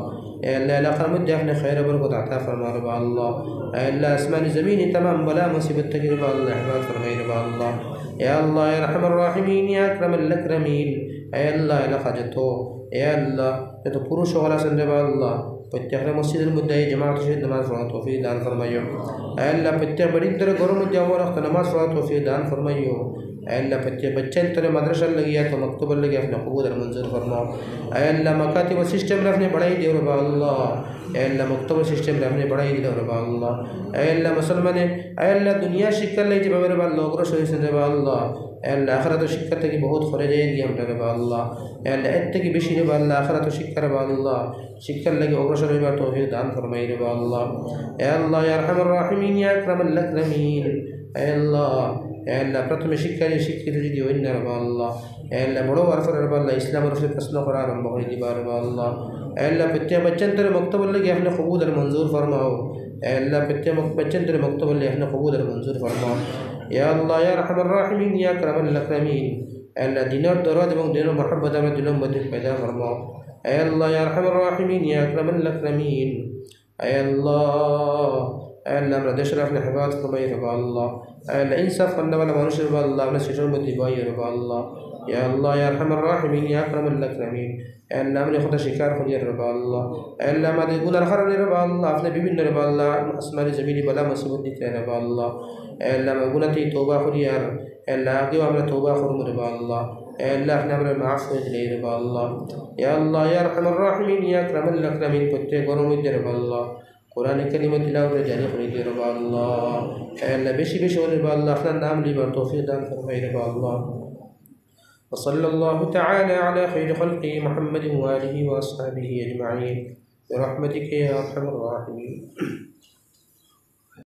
আল্লাহ এলাকার মধ্যে আপনি খৈর বরকত আতা ফরমা রে আল্লাহ। আল্লাহ আসমানি জমিনি तमाम বলা মুসিবত থেকে রে আল্লাহ হেফাজত ফরমাই রে আল্লাহ। ইয়া আল্লাহ ইয়া আরহামার রাহিমিন ইয়া আকরামাল আকরামিন। আল্লাহ এলাকা যত আল্লাহ যত পুরুষ সকল আছেন রে আল্লাহ, প্রত্যেকটা মসজিদের মধ্যে এই জামাত শহীদ নামাজ পড়ার তৌফিক দান ফরমাইও। আল্লাহ প্রত্যেক বাড়ির ধরে ঘরের মধ্যে আমার একটা নামাজ পড়ার তৌফিক দান ফরমাইও। আল্লাহ প্রত্যেক বাচ্চার তোরে মাদ্রাসার লাগিয়া তো মক্তবের লাগিয়ে আপনি কবুল আর মঞ্জুর ফরমাও। আল্লাহ মাকাতিব সিস্টেম আপনি बढ़ाई দিও রে আল্লাহ। আল্লাহ মক্তব সিস্টেম আপনি बढ़ाई দিও রে আল্লাহ। আল্লাহ মুসলমানে আল্লাহ দুনিয়া শিক্ষার লাগি যেভাবে রে আল্লাহ অগ্রসর হয়েছেন রে আল্লাহ। আল্লাহ আখিরাত শিক্ষা থেকে বহুত ফরে যায় গিয়ে আমরা রে আল্লাহ। আল্লাহ এর থেকে বেশি রে আল্লাহ আখিরাত শিক্ষা রে আল্লাহ, শিক্ষার লাগি অগ্রসর হইবার তৌফিক দান ফরমাই রে আল্লাহ। ইয়া আল্লাহ ইয়া আরহামার রাহিমিন ইয়া আকরামাল আকরামিন। আল্লাহ আল্লাহ প্রথমে শিক্ষারী শিক্ষিত যদি হইন না রে আল্লাহ, আল্লাহ বড় আরফার রে আল্লাহ ইসলামের উপরে প্রশ্ন করা আরম্ভ করে দিবা রে আল্লাহ। আল্লাহ প্রত্যেক বাচ্চান্তরে মক্তবের লাগি আপনি কবুল আর মঞ্জুর ফরমাও। আল্লাহ প্রত্যেক বাচ্চান্তরে মক্তবের লাগি আপনি কবুল আর মঞ্জুর ফরমাও। ইয়া আল্লাহ ইয়া আরহামার রাহিমিন ইয়া আকরামাল আকরামিন। আল্লাহ দিনের দরদ এবং দিনের মহব্বত আমরা দিনের মধ্যে পয়দা ফরমাও। আল্লাহ ইয়া আরহামার রাহিমিন ইয়া আকরামাল আকরামিন। আল্লাহ আল্লাহ আমরা দেশের আপনি হেফাজত ফরমাই রে আল্লাহ। আল্লাহ ইনসাফ করনেওয়ালা মানুষের আল্লাহ আমরা শিশুর মধ্যে বই রে আল্লাহ। ইয়া আল্লাহ ইয়া আরহামার রাহিমিন ইয়া আকরামাল আকরামিন। আল্লাহ আমরা খোদা শিকার করি রে আল্লাহ। আল্লাহ আমাদের গুনার কারণে রে আল্লাহ আপনি বিভিন্ন রে আল্লাহ আসমানি জমিনি বলা মুসিবত দিতে রে আল্লাহ। আল্লাহ আমরা গুনাতে তওবা করি আর আল্লাহ আগেও আমরা তওবা করব রে আল্লাহ। আল্লাহ আপনি আমরা মাফ করে দিলে রে আল্লাহ। ইয়া আল্লাহ ইয়া আরহামার রাহিমিন ইয়া আকরামাল আকরামিন। প্রত্যেক গরম মধ্যে রে আল্লাহ কোরআন কারিমে তিলাওয়াত জারি করে দিও রে আল্লাহ। আল্লাহ বেশি বেশি করে রে আল্লাহ আপনার নাম লিবার তৌফিক দান ফরমাই রে আল্লাহ। وصلى الله تعالى على خير خلقه محمد وآله وأصحابه أجمعين برحمتك يا أرحم الراحمين.